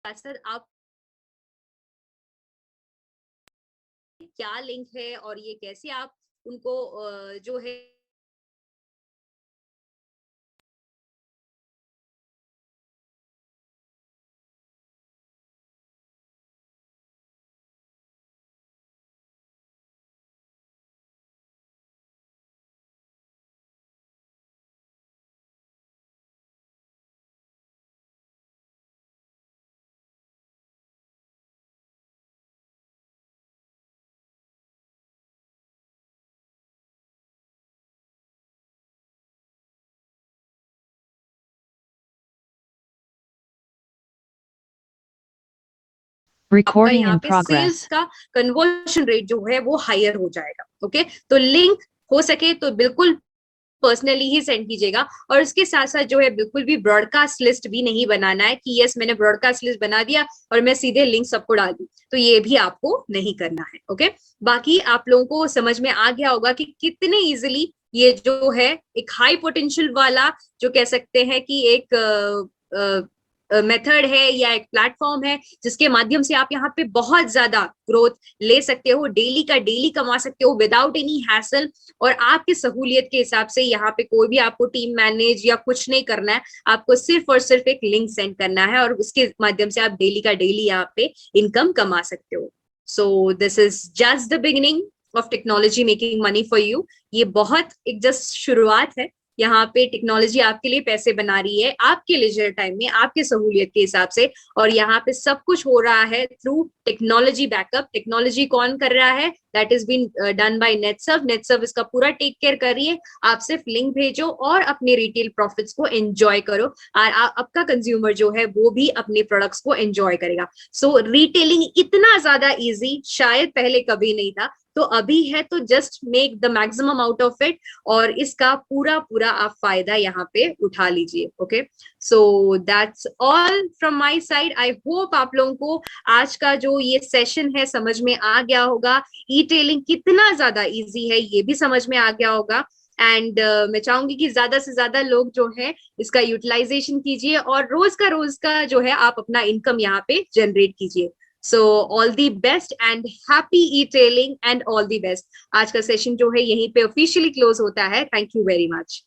आप क्या लिंक है और ये कैसे आप उनको जो है Recording यहाँ in पे सेल्स progress. का कन्वर्शन रेट जो है वो हायर हो जाएगा। ओके, तो लिंक हो सके तो बिल्कुल पर्सनली ही सेंड कीजिएगा, और उसके साथ साथ जो है बिल्कुल भी ब्रॉडकास्ट लिस्ट भी नहीं बनाना है कि यस मैंने ब्रॉडकास्ट लिस्ट बना दिया और मैं सीधे लिंक सबको डाल दूं, तो ये भी आपको नहीं करना है। ओके, बाकी आप लोगों को समझ में आ गया होगा कि कितने इजिली ये जो है एक हाई पोटेंशियल वाला जो कह सकते हैं कि एक मेथड है या एक प्लेटफॉर्म है जिसके माध्यम से आप यहाँ पे बहुत ज्यादा ग्रोथ ले सकते हो, डेली का डेली कमा सकते हो विदाउट एनी हैसल, और आपकी सहूलियत के हिसाब से यहाँ पे कोई भी आपको टीम मैनेज या कुछ नहीं करना है, आपको सिर्फ और सिर्फ एक लिंक सेंड करना है और उसके माध्यम से आप डेली का डेली यहाँ पे इनकम कमा सकते हो। So this is just the beginning of technology making money for you. ये बहुत एक जस्ट शुरुआत है, यहाँ पे टेक्नोलॉजी आपके लिए पैसे बना रही है आपके लेजर टाइम में आपके सहूलियत के हिसाब से, और यहाँ पे सब कुछ हो रहा है थ्रू टेक्नोलॉजी बैकअप। टेक्नोलॉजी कौन कर रहा है? That is been done by Netsurf. Netsurf इसका पूरा टेक केयर कर रही है, आप सिर्फ लिंक भेजो और अपने रिटेल प्रॉफिट्स को एंजॉय करो, और आपका कंज्यूमर जो है वो भी अपने प्रोडक्ट्स को एंजॉय करेगा। सो रिटेलिंग इतना ज्यादा इजी शायद पहले कभी नहीं था, तो अभी है, तो just make the maximum out of it और इसका पूरा पूरा आप फायदा यहाँ पे उठा लीजिए। Okay, so that's all from my side. I hope आप लोगों को आज का जो ये सेशन है समझ में आ गया होगा, ई टेलिंग कितना ज्यादा इजी है ये भी समझ में आ गया होगा। एंड मैं चाहूंगी कि ज्यादा से ज्यादा लोग जो है इसका यूटिलाइजेशन कीजिए और रोज का जो है आप अपना इनकम यहाँ पे जनरेट कीजिए। So all the best and happy E telling and all the best. आज का सेशन जो है यहीं पे ऑफिशियली क्लोज होता है। Thank you very much.